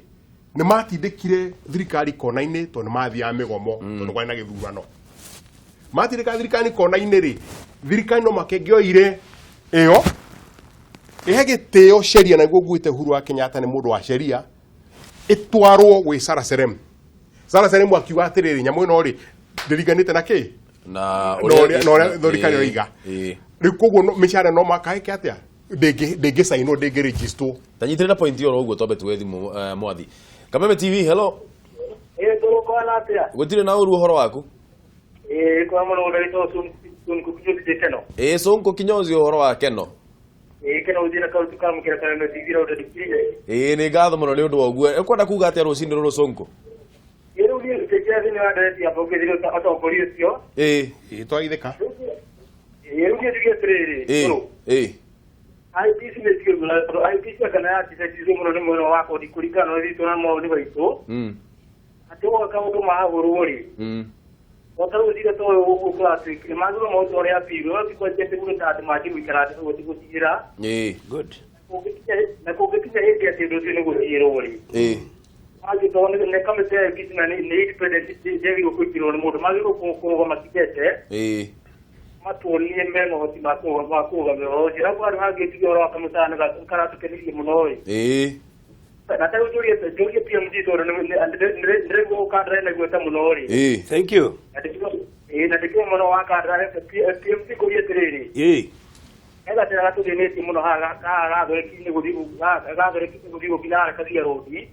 nĩ matindĩkire thirikari kona-inĩ tondũ nĩ mathiaga mĩgomo tondũ kwarĩ na gĩthurano matindĩka thirikari kona-inĩ rĩ thirikari no makĩngĩoire ĩyo ĩhe gĩtĩo sheria na nĩguo nguĩte Uhuru wa Kenyatta nĩ mũndũ wa sheria ĩtwarwo gwĩ Sara Selim. Sara Selim akiuga atĩrĩrĩ nyamũ ĩno rĩ ndĩriganĩte na kĩ na ũrĩa thirikari yoiga rĩu koguo mĩcara no makaheke atĩa ndĩngĩsainwo ndĩngĩregistwo. Tanyitĩrĩra point ĩyo ũguo twambe tuwe thimũ Mwathi. Kameme TV hello. Tũrũkwana atĩa? Gũtirĩ na ũru ũhoro waku? Kwa mũno ũrĩa Sonko Kinyozi Keno. Sonko Kinyozi ũhoro wa Keno. Keno ũthĩra kautu kamũkĩra Kameme TV ra ũndĩkire. Nĩ ngatho mũno nĩ ũndũ wa ũguo. Ũkwenda kuga atĩa rũcinĩ rũrũ Sonko? Rĩu nĩ tũkĩra thĩinĩ wa ndareti ya bũngĩthĩrwo atongoria ũcio. Twaithĩka. Rĩu nĩ tũgĩeterere. IPC nĩ tũgĩgũra IPC kana ya tĩtĩzo mũno nĩ mũno wako kũringana na thitũ na maũndũ maitũ. Atĩ woka ũndũ mahagũrwo rĩ. Wataru zile to classic mazuru moto ya piro kwa jete kule tatu maji wikarate kutikira good na kukitia hiki ya tido zile kutiro wali maji to ne kama sasa kitu na ni experience jevi kutiro moto mazuru kwa makitete matuonie meno hoti mako ga jira kwa hage tigoro kama sana karatu kenili munoi nataka ujue PMG to ndirego kadra na gweta munori. Thank you. Nataka muno wa kadra PMG ko yeterere. Ega tena tu dene ti muno ha do kini godigo do godigo bilara kadia rodi.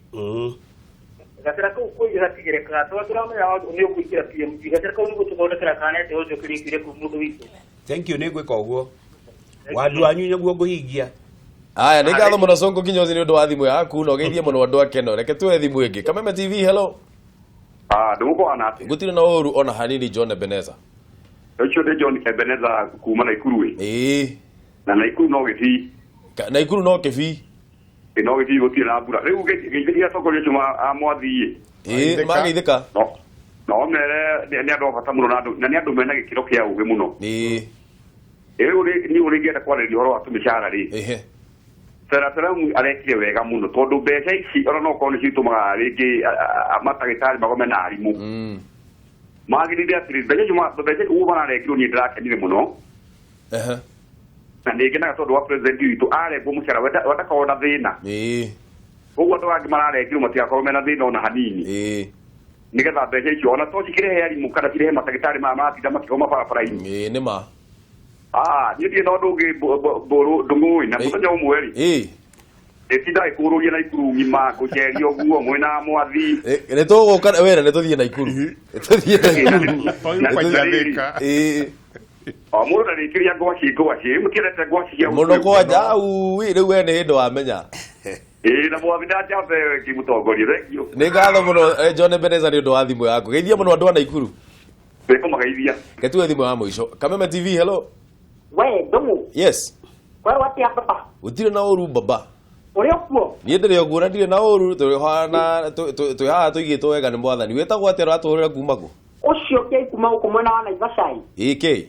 Gatera ko ira tigere ka to drama ya ni ko ira PMG gatera ko ngo to kara kane te ojo kire ku mudo wito. Thank you ne gweka uguo. Wadu anyu nyaguo guhigia. Aya nĩ ngatho mũno Sonko Kinyozi nĩ ũndũ wa thimũ yaku na ũgeithie mũno andũ a Keno. Reke tuwe thimũ ĩngĩ. Kameme TV hello. Ndũgũkwana atĩ. Gũtirĩ na ũru ona hanini John Ebeneza. Ucio de John Ebeneza kuma Naikuru na Naikuru no giti Naikuru no kefi no giti gutira mbura riu githia soko rĩu amwathie magithika no mere ni andu bata muno na ni andu mena gikiro kia uge muno ni uri ngenda kwarĩria horo wa tumishara ri Sera arekire wega muno tondu mbeca ici ona no korwo citumaga ringi amatagitari magomena arimu magirire atiri mbeca uba narekirwo ni ndirakenire muno na ningena tondu wa president witu aregwo mucara watakorwo thina uguo andu angi mararekirwo matigakorwo mena thina ona hanini nigetha mbeca icio ona to cikirehe arimu kana cirehe matagitari matinda makigoma barabara-ini nĩ ma niĩ ndirĩ na ũndũ ũngĩ mbũrũ ndũng'ũĩ na mũthenya ũmwe rĩ ndĩtindaga ĩkũrũria Naikuru ng'ima gũceria ũguo mwĩna mwathi nĩ tũgũka wera nĩ tũthiĩ Naikuru mũndũ ndarĩkĩria ngwacĩ mũkĩrete ngwacĩ cia mũno kwanja rĩu we nĩ hĩndĩ wamenya na mwathi ndajabe kĩmũtongoria thengio nĩ ngatho mũno John Ebeneza nĩ ũndũ wa thimũ yaku geithia mũno andũ a Naikuru ndĩkũmageithia getue thimũ ya mũico Kameme TV hello we Ndung'u yes we watia baba gũtirĩ na ũru baba ũrĩ okuo niĩ ndĩrĩ ũguo na ndirĩ na ũru twĩ haha tũigĩtwo wega nĩ mwathani wĩtagwo atĩa ũratũhũrĩra kuma kũ ũcio kĩ kuma gũkũ mwena wa Naivasha kĩ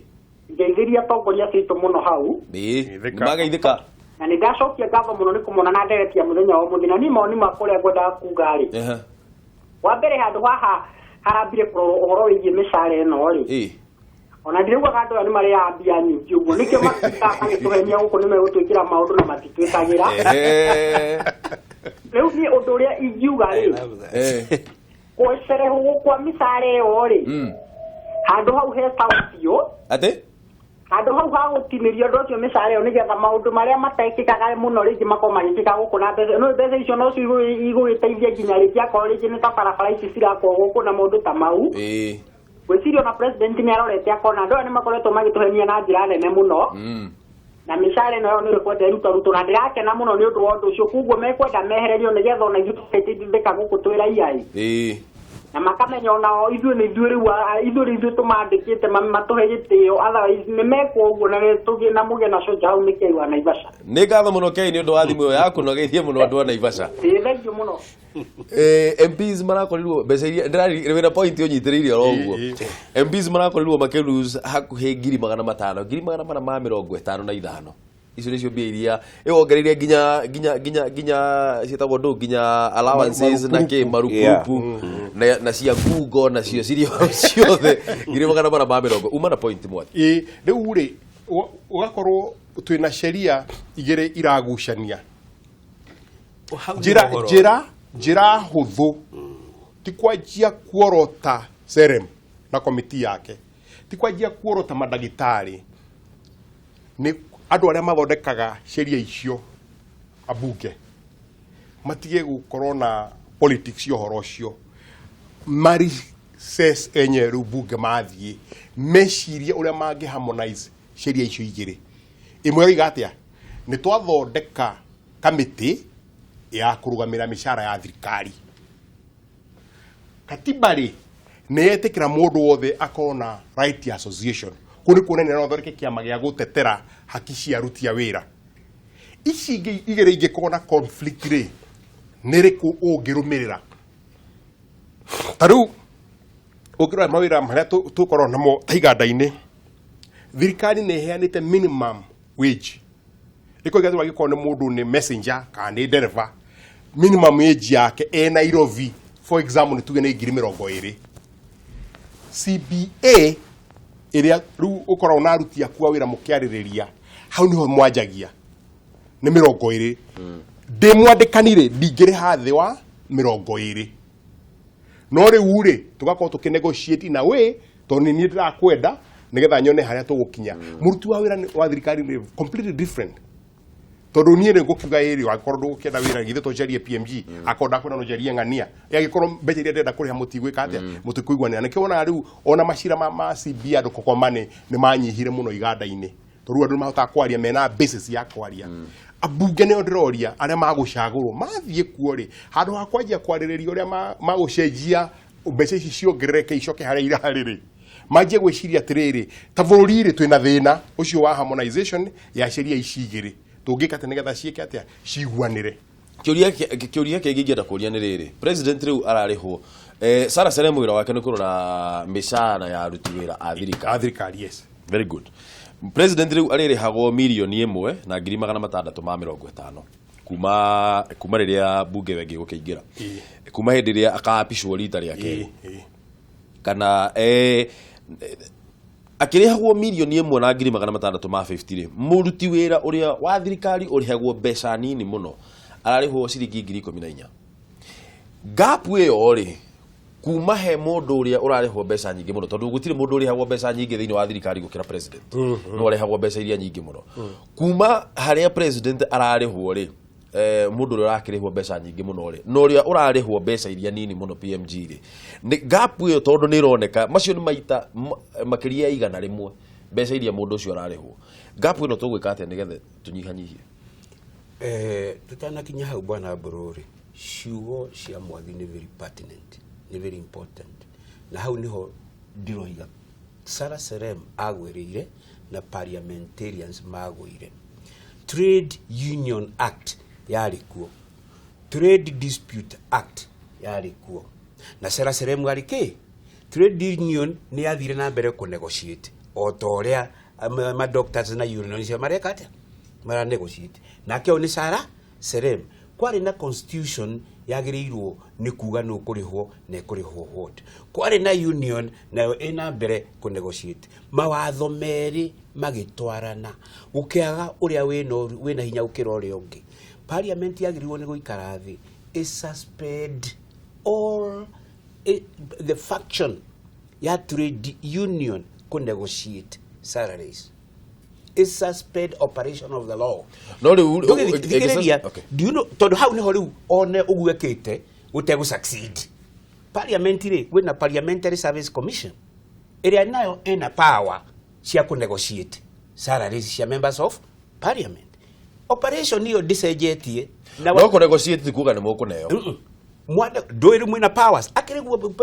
ngeithĩria atongoria aitũ mũno hau nĩmageithĩka na nĩ ndacokia ngatho mũno nĩ kũmona na nderetia mũthenya wa mũthenya ni mawoni makwa ũrĩa ngwendaga kuga rĩ wa mbere handũ haha harambire kũrorwo ũhoro wĩgiĩ mĩcara ĩno rĩ ona ndiraugaga andũ aya nĩ marĩaga mbia nyingĩ ũguo nĩkĩo magĩtũhenia gũkũ nĩ megũtwĩkĩra maũndũ na matitwĩkagĩra rĩu niĩ ũndũ ũrĩa ingiuga rĩ gũcerehwo kwa mĩcara ĩyo rĩ handũ hau he saucio atĩ handũ hau ha gũtinĩria ũndũ ũcio mĩcara ĩyo nĩgetha maũndũ marĩa matekĩkaga mũno rĩngĩ makorwo magĩkĩka gũkũ na mbeca icio nocio igũgĩteithia nginya rĩngĩ akorwo rĩngĩ nĩ ta barabara ici cirakwo gũkũ na maũndũ ta mau gwĩciria na president nĩ arorete akona andũ aya nĩ makoretwo magĩtũhenia na njĩra nene mũno na mĩcara ĩno yao nĩ ĩkwenda ĩrutarutwo na ndĩrakena mũno nĩ ũndũ wa ũndũ ũcio koguo mekwenda mehererio nĩgetha ona ithuĩ tũteithĩka gũkũ twĩ raiya na makamenya onao ithuĩ nĩ ithuĩ tũmandĩkĩte matũhe gĩtĩo otherwise nĩ mekwo ũguo na tũgĩe na mũgĩ na soja hau nĩ Kei wa Naivasha nĩ ngatho mũno Kei nĩ ũndũ wa thimũ ĩyo yaku na geithie mũno andũ a Naivasha thengiũ mũno MPs marakorirwo mbeca iria ndĩrarĩ point ũnyitĩrĩire oro ũguo MPs marakorirwo makĩlose hakuhĩ 550 icio nĩcio mbia iria ĩwongereire nginya ciĩtagwo ndũ nginya allowances na kĩ marupurupu na cia ngungo nacio ciothe 550 uma na point mwathi rĩu rĩ ũgakorwo twĩna sheria igĩrĩ iragucania njĩra hũthũ ti kwanjia kuorota Serem na komiti yake ti kwanjia kuorota mandagĩtarĩ nĩ andũ arĩa mathondekaga sheria icio abunge matige gũkorwo na politics ya ũhoro ũcio ses enye rĩu bunge mathiĩ mecirie ũrĩa mangĩ harmonize sheria icio igĩrĩ ĩmwe yoiga atĩa nĩ twathondeka kamĩtĩ ya kũrũgamĩrĩra mĩcara ya thirikari katiba rĩ nĩ yetĩkĩra mũndũ wothe akorwo na right ya association kũrĩ kuonania no thondeke kĩama gĩa gũtetera haki cia aruti a wĩra ici igĩrĩ ingĩkorwo na conflict rĩ nĩ rĩkũ ũngĩrũmĩrĩra ta rĩu ũngĩrora mawĩra marĩa tũkorwo namo ta iganda-inĩ thirikari nĩ ĩheanĩte minimum wage ĩkoiga wagĩkorwo nĩ mũndũ nĩ messenger kana nĩ ndereba minimum wage yake Nairobi for example nĩ tuge nĩ 20,000 CBA ĩrĩa rĩu ũkoragwo na aruti aku a wĩra mũkĩarĩrĩria hau niho mwanjagia nĩ 20 ndĩ mwandĩkanire ndingĩrĩha thĩ wa 20 no rĩu rĩ tũgakorwo tũkĩnegotiate na we tondũ nĩ niĩ ndĩrakwenda nĩgetha nyone harĩa tũgũkinya mũruti wa wĩra wa thirikari nĩ completely different tondũ niĩ nĩ ngũkiuga ĩrĩ wakorwo ndũgũkĩenda wĩra githĩ tũnjarie PMG akorwo ndakwenda no njarie ng'ania yagĩkorwo mbeca iria ndĩrenda kũrĩha mũtigwĩka atĩa mũtikũiguanĩra nĩkĩo wonaga rĩu ona macira ma CBA andũ kokoma nĩ manyihire mũno iganda-inĩ tondũ andũ mahotaga kwaria mena basis ya kwaria abunge nĩo ndĩroria arĩa magũcagũrwo mathiĩ kuo rĩ handũ ha kwanjia kwarĩrĩria ũrĩa magũcenjia mbeca ici ciongerereke icoke harĩa irarĩ rĩ manjie gwiciria atiriri ta bururi twina thina ucio wa harmonization ya sheria ici igiri tungika te nigetha ciike atia ciguanire. Kiuria kingĩngĩenda kũria nĩ rĩrĩ, president rĩu ararĩhwo Sarah Serem wĩra wake nĩ kũrora mĩcara ya aruti wĩra a thirikari. Yes, very good. President rĩu arĩrĩhagwo mirioni 1,650 kuma rĩrĩa bunge wengi gũkĩingĩra kuma hĩndĩ ĩrĩa akaapishwo rita rĩa kerĩ kana akĩrĩhagwo mirioni 1,650 mũruti wĩra ũrĩa wa thirikari ũrĩhagwo mbeca nini mũno ararĩhwo ciringi 14,000. Gap ĩyo rĩ kuma he mũndũ ũrĩa ũrarĩhwo mbeca nyingĩ mũno tondũ gũtirĩ mũndũ ũrĩhagwo mbeca nyingĩ thĩinĩ wa thirikari gũkĩra president no arĩhagwo mbeca iria nyingĩ mũno kuma harĩa president ararĩhwo rĩ mũndũ ũrĩa ũrakĩrĩhwo mbeca nyingĩ mũno rĩ no ũrĩa ũrarĩhwo mbeca iria nini mũno PMG rĩ gap ĩyo tondũ nĩ ĩroneka macio nĩ maita makĩria ya 100 mbeca iria mũndũ ũcio ararĩhwo. Gap ĩno tũgwĩka atĩa nĩgetha tũnyihanyihie? Tutanakinya hau bwana Bururi, ciugo cia mwathi nĩ very pertinent, nĩ very important. Na hau niho ndiroiga Sarah Serem agwĩrĩire na parliamentarians magwĩire. Trade Union Act yarĩ kuo, Trade Dispute Act yarĩ kuo, na Sarah Serem arĩ kĩ? Trade Union nĩ yathire na mbere ku negotiate o ta ũrĩa ma doctors na unions mareka atĩa mara negotiate nake ni Sarah Serem. Kwari na constitution yagĩrĩirwo nĩ kuga no kũrĩhwo na kũrĩhwo what. Kwari na union nayo ina mbere ku negotiate mawatho merĩ magĩtwarana gũkĩaga ũrĩa wĩna hinya gũkĩra ũrĩa ũngĩ. Parliament yagĩrĩirwo nĩ gũikara thĩ suspend all the faction ya trade union ku negotiate salaries. Is suspend operation of the law. No, do you know to how ni hori one ugwekete utego succeed. Parliament re with na Parliamentary Service Commission area nayo ina power cia ku negotiate salaries cia members of parliament. Operation hiyo disejetie na wako negotiate kuga ni moko nayo mwana doiru mwina powers akiriguo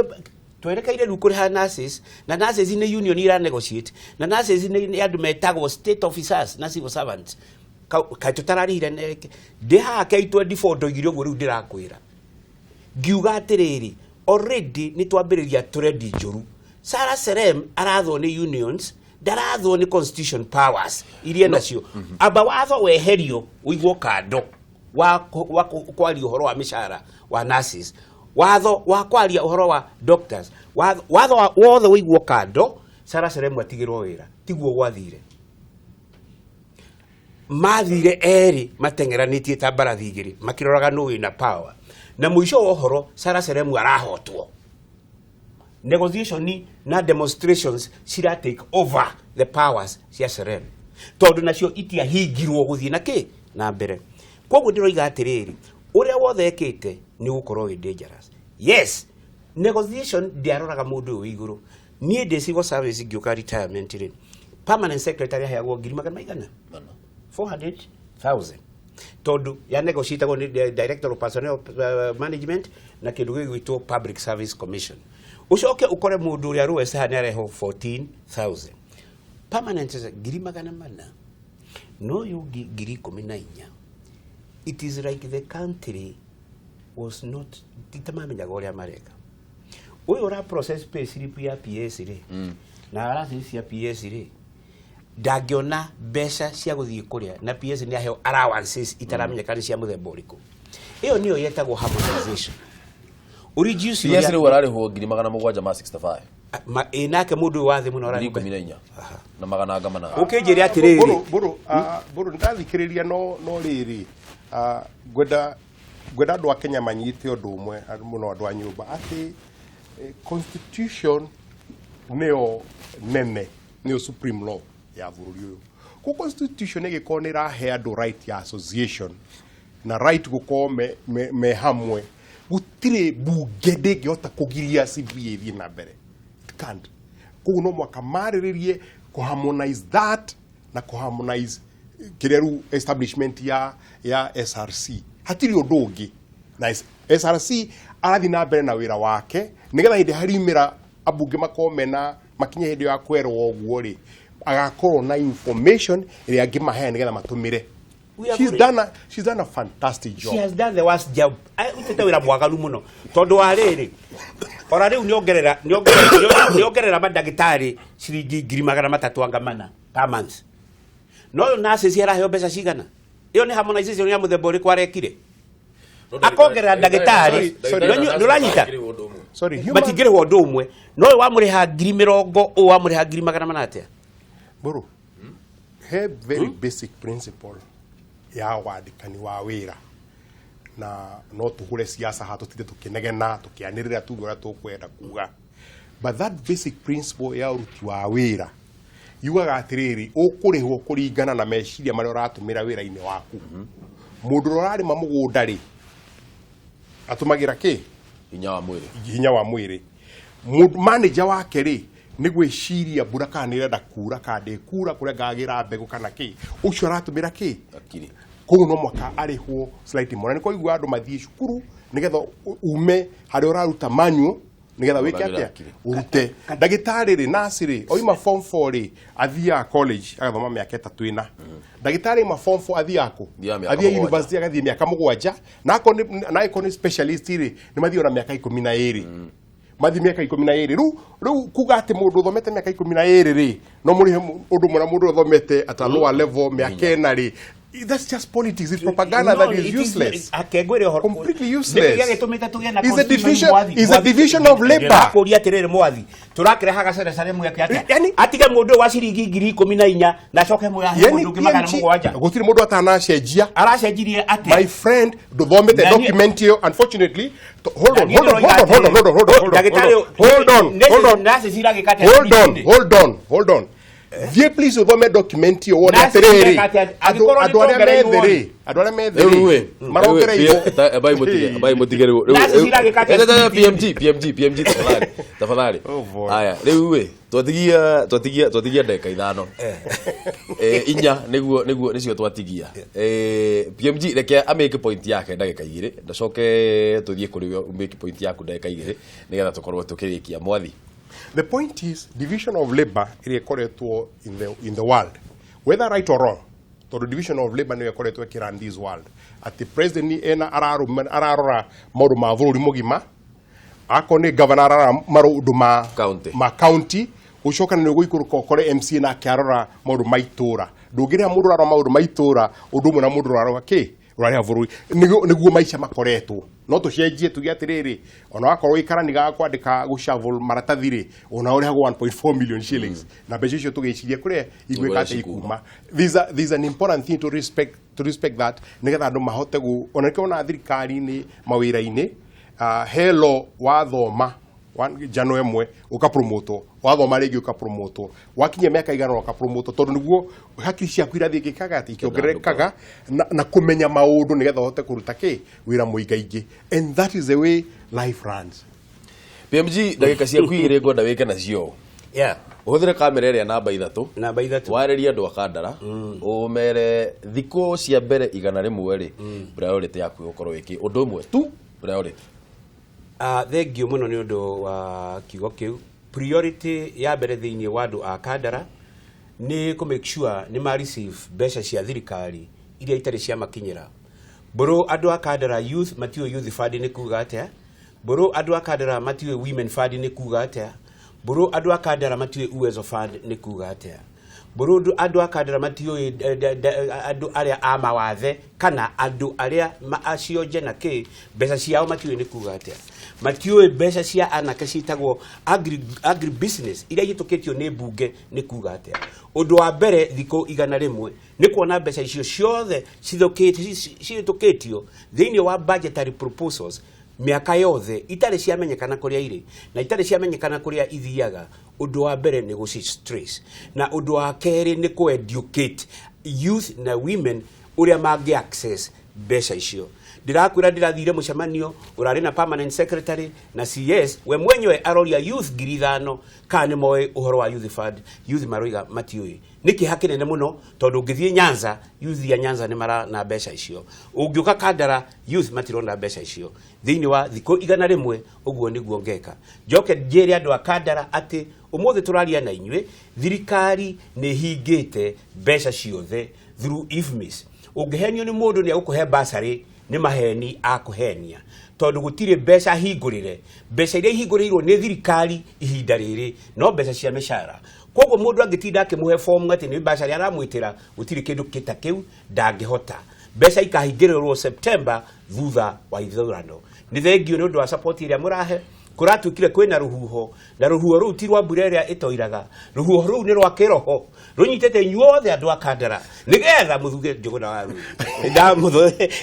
twerekeire rukuri nurses na nurses in the union ira negotiate na nurses in andu metagwo state officers na civil servants ka tutararire de ha ka 24 ndoigire uguo riu ndirakwira ngiuga atiriri already ni twambiriria trade njuru. Sarah Serem arathwo ni unions ndarathwo ni constitution powers iria nacio aba watho weherio uigwo kando wa kwari uhoro wa mishara wa nurses, watho wa kwaria uhoro wa doctors, watho wothe wĩiguo kando. Sarah Serem atigirwo wĩra tiguo gwathire mathire eri matengeranitie ta mbarathi igĩrĩ makiroraga no wĩna power na mũico wa uhoro Sarah Serem arahotwo. Negotiation na demonstrations shira take over the powers cia Serem tondu nacio itiahingirwo guthii na ki na mbere. Koguo ndiroiga atiriri uria wothe ekite ni gukorwo wi dangerous. Yes, negotiation ndiaroraga mundu uyu iguru nie de civil service ngioka retirement ri permanent secretary hayagwo 400,000 tondu ya negotiate go ni director of personnel management na kindu gigwitwo public service commission. Ucoke ukore mundu uria ruwesa ni areho 14,000 permanent 400,000 no yu 14,000. It is like the country was not titamamenyaga uria mareka. Uyu ora process pay slip ya PS ri na arathi cia PS ri ndagiona mbeca cia guthii kuria na PS ni aheo allowances itaramenyeka ni cia muthemba uriku. Iyo niyo yetagwo harmonization. Reduce PS ri wararihwo 765 inake mundu wathi muno ora 14,000 na magana ngamana ukinjiri atiriri buru ndathikiriria no riri gwenda andu a Kenya manyite undu umwe muno andu a nyumba ati constitution neo nene neo supreme law ya bururi uyu ku constitution igikorwo ni rahe andu right ya association na right gukorwo me hamwe gutire bunge ndingihota kugiria CBA thi na mbere can't kuno mwaka mariririe ku harmonize that na ku harmonize kireru establishment ya SRC hatiri undu ungi na SRC arathi na mbere na wira wake nigetha hindi harimira abunge makomena makinye hindi ya kwerwo oguo ri agakorwo na information iri angimahe nigetha matumire. She's done a fantastic job. She has done the worst job. Utete wira mwagaru muno tondu wa riri ora riu niongerera madagitari ciringi 300 per month. No nurses cia raheo mbeca cigana iyo ni harmonization ya muthemba uri kwarekire akongerera dagitari nuranyita sorry matingirihwo ndu umwe no wa muriha 70 o wa muriha 800 atia bro have very basic principle ya wadikani wa wira na no tuhure siasa hatu tinde tukinegena tukianirira tuge ura tukwenda kuga but that basic principle ya uruti wa wira yugaga atiriri ukurihwo kuringana na meciria maria uratumira wira-ini waku mundu urari mamugunda ri atumagira ki hinya wa mwiri manager wake ri ni gwiciria mbura kana nirenda kura kandi kura kuria ngagira mbegu kana ki ucio aratumira ki akiri kuno mwaka arihwo slightly more niko igwa andu mathie cukuru nigetha ume hari uraruta manual nigetha wike atia urute dagitari ri nasiri oima form 4 ri athia college agathoma miaka 3 ina dagitari ma form 4 athia university agathie miaka 7 na iko specialist ri ni mathio na miaka 12 mathi miaka 12 riu kuga ati mundu thomete miaka 12 ri no muri undu mwana mundu thomete at a lower level miaka 4 ri. That's just politics. It's propaganda that is useless. Completely useless. It's a division of labor. My friend, the document here, unfortunately, hold on. Vie please uvome document yo wona tereri adware medere marongera ibo abai mutigere PMG tafadhali haya riu twatigia ndeka ithano inya niguo nicio twatigia PMG reke ameke point yake ndagika igire ndacoke tuthie kuri make point yaku ndagika igire nigetha tukorwo tukirikia mwathi. The point is, division of labor is correct in the world. Whether right or wrong, the division of labor is correct in this world. At the president, ararora maru mavuri mugima, akone governor maru duma county, ushoka na nguikuru kokore MC na kiarora maru maitura. Dugire maru ara maru maitura, udumu na maru ara ke. Urari avurui niguo maisha makoretwo no tucenjie tugia atiriri ona wakorwo ikara niga kwandika gushavul maratathiri ona uri hago 1.4 million shillings na mbeca icio tugiciria kuria igwikate ikuma. These an important thing to respect that nigetha andu mahote gu ona kiona thirikari ni mawira-ini hello wathoma jano emwe ukapromoto wathoma rigi ukapromoto wakinya miaka igana ukapromoto tondu niguo hakiri cia kwirathie gikaga ati ikiongerekaga na kumenya maundu nigetha hote kuruta ki wira muingaingi and that is the way life runs. PMG ndagika cia kwigire ngwenda wike nacio uhuthire kamera ria namba 3 wareria andu akandara umere thiko cia mbere igana rimwe ri priority yaku ukorwo wiki undu umwe tu priority. Thank you muno ni undu wa kiugo kiu. Priority ya mbere thiini wa andu a Kandara ni ku make sure ni ma receive mbeca cia thirikari iria itari cia makinyira. Boro andu a Kandara youth matiwe youth fund ni kuga atia. Boro andu a Kandara matiwe women fund ni kuga atia. Boro andu a Kandara matiwe uwezo fund ni kuga atia. Boro andu a Kandara matiwe andu aria a mawathe kana andu aria acio jena ke mbeca ciao matiwe ni kuga atia. Matiwe mbeca cia anake citagwo agri business iria yitukitio ni bunge ni kuga atia. Undu wa mbere thiko igana rimwe ni kuona mbeca icio ciothe citukitio thiini wa budgetary proposals miaka yothe itari ciamenyekana kuria iri na itari ciamenyekana kuria ithiaga. Undu wa mbere ni guci stress na undu wa keri ni ku educate youth na women uria mangi access mbeca icio. Ndirakwira ndirathire mucemanio urari na permanent secretary na CS we mwenyewe aroria youth 5,000 kana moe uhoro wa youth fund youth maroiga matiui niki hakinene muno tondu ngithie Nyanza youth ya Nyanza ni mara na mbeca icio ungiuka Kandara youth matironda mbeca icio thiini wa thiko igana rimwe uguo niguo ngeka njoke njeri andu a Kandara ati umothe turaria na inywe thirikari ni hingite mbeca ciothe through IFMIS ungehenio ni mundu ni akuhe basari ni maheni akuhenia tondu gutire mbeca hingurire mbeca iria hinguriirwo ni thirikari ihinda riri no mbeca cia mishara koguo mundu angitinda akimuhe form ati ni basari aramwitira gutire kindu kita kiu ndangihota mbeca ikahingirwo September thutha wa ithurano ni thengio ni undu wa support iria murahe kuratwikire kwina ruhuho na ruhuho ru ti rwa mbureria itoiraga ruhuho ru ni rwa kiroho runyitete nyuothe andu akandara nigetha muthuge njuguna waru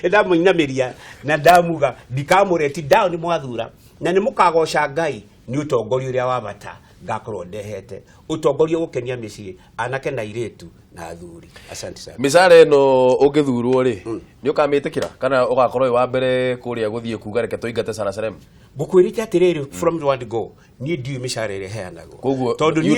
ndamuinamiria na ndamuga ndikamureti down ni mwathura na ni mukagoca Ngai ni utongoria uria wa bata ngakorwo ndehete utongoria gukenia micii anake na iretu na athuri asante sana misare no ugithurwo ri ni ukamitikira kana ugakorwo wa mbere kuria guthie kuga reke toingate Saraserem gukwirite atiriri from the word go ni ndiu mishare ire heanago koguo tondu ni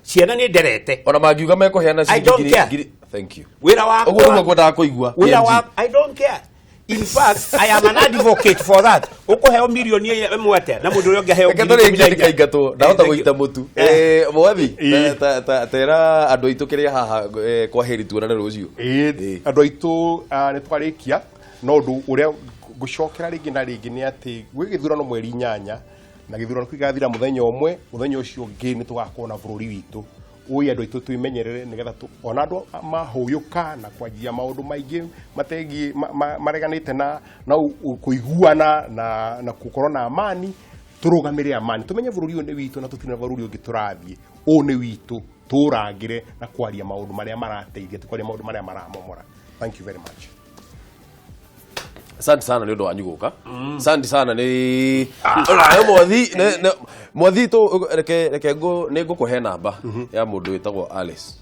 ciana ni nderete ona magiuga meko heana cigiri thank you wira wako uguo niguo ngwenda kuigua wira wako I don't care in fact I am an advocate for that ukuheo milioni ĩmwe ate na mundu ũrĩa ũngeheo ndikaingatwo ndahota gũita mutu mwathi tera andũ aitũ kĩrĩa haha kwa heri tuonane rũciũ andũ aitũ nĩ twarĩkia no ũndũ ũrĩa ngũcokera rĩngĩ na rĩngĩ nĩ atĩ gwĩ gĩthurano mweri 8 na gĩthurano kĩgathira mũthenya ũmwe mũthenya ũcio ũngĩ nĩ tũgakorwo na bũrũri witũ uyu andũ aitũ twimenyerere nigetha ona andũ mahũyũka na kwanjia maũndũ maingĩ mategi mareganĩte na kũiguana na gũkorwo na amani tũrũgamĩre amani tumenye bũrũri ũyũ nĩ witũ na tũtirĩ na bũrũri ũngĩ tũrathiĩ ũyũ nĩ witũ tũrangĩre na kwaria maũndũ marĩa marateithia tũkwaria maũndũ marĩa maramomora. Thank you very much. Asante sana ni ndo wanyu guka. Asante sana ni mwathi to reke go ne gukuhe namba ya mundu witagwo Alice.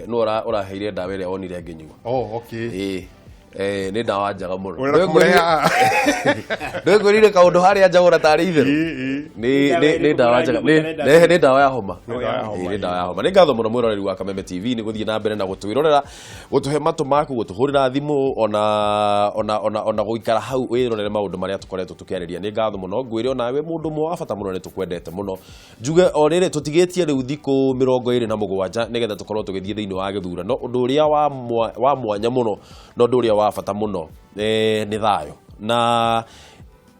No uraheire ndawa ĩrĩa onire nginyua. Oh okay. Ni ndawa njaga muno. Ndĩgũrire kaũndũ harĩa njagũra tarĩ itherũ. Ni ndawa njaga. Ni ndawa ya homa. Ni ndawa ya homa. Nĩ ngatho mũno mwĩroreri wa Kameme TV nĩ gũthiĩ na mbere na gũtwĩrorera gũtũhe matũ maku gũtũhũrĩra thimũ ona gũikara hau wĩrorere maũndũ marĩa tũkoretwo tũkĩarĩria. Nĩ ngatho mũno ngwĩre onawe mũndũ mwe wa bata mũno nĩ tũkwendete mũno. Njuge o rĩrĩ tũtigĩtie rĩu thikũ 27 nĩgetha tũkorwo tũgĩthiĩ thĩinĩ wa gĩthurano ũndũ ũrĩa wa mwanya mũno na ũndũ ũrĩa wa bata muno ni thayo na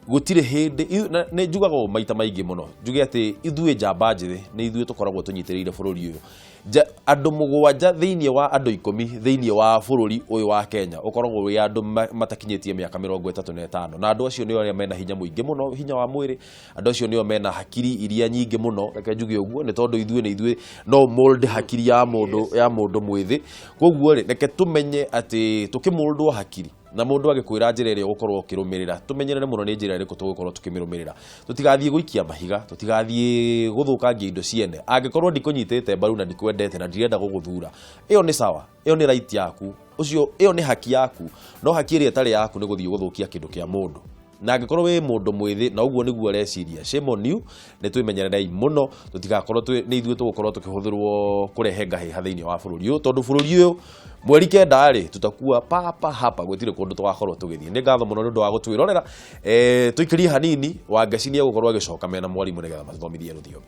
gutire hindi ne njugago maita maingĩ muno njuge ati ithuĩ njamba njithi ni ithuĩ tukoragwo tunyitĩrĩire bũrũri ũyũ andũ mũgwanja thĩinĩ wa andũ 10 thĩinĩ wa bũrũri ũyũ wa Kenya ukoragwo wi andũ matakinyĩtie mĩaka 35 na andũ acio nĩo arĩa mena hinya mũingĩ muno hinya wa mwĩrĩ andũ acio nĩo mena hakiri iria nyingĩ muno reke njuge ũguo nĩ tondũ ithuĩ no mold hakiri ya mũndũ mwĩthĩ koguo reke tumenye atĩ tukĩmoldwo hakiri na mundu agikwira njira ĩrĩa ũgũkorwo ũkĩrũmĩrĩra tumenyerere mũno nĩ njira ĩrĩkũ tũgũkorwo tukĩmĩrũmĩrĩra tutigathiĩ gũikia mahiga tutigathiĩ gũthũkangia indo ciene angĩkorwo ndikũnyitĩte mbaru na ndikwendete na ndirenda gũgũthura ĩyo nĩ sawa ĩyo nĩ right yaku ĩyo nĩ haki yaku no haki ĩrĩa ĩtarĩ yaku nĩ gũthiĩ gũthũkia kĩndũ kĩa mũndũ na angĩkorwo wĩ mũndũ mwĩthĩ na ũguo nĩguo reciria shame on you nĩ twĩmenyererei mũno tutigakorwo nĩ ithuĩ tũgũkorwo tukĩhũthĩrwo kũrehe ngahĩha thĩinĩ wa bũrũri ũyũ tondũ bũrũri ũyũ mweri kenda rĩ tutakuwa papa hapa gũtirĩ kũndũ tũgakorwo tũgĩthiĩ nĩ ngatho mũno nĩ ũndũ wa gũtwĩrorera tũikĩrie hanini Wangeci nĩ egũkorwo agĩcoka mena mwarimũ nĩgetha mathomithie rũthiomi.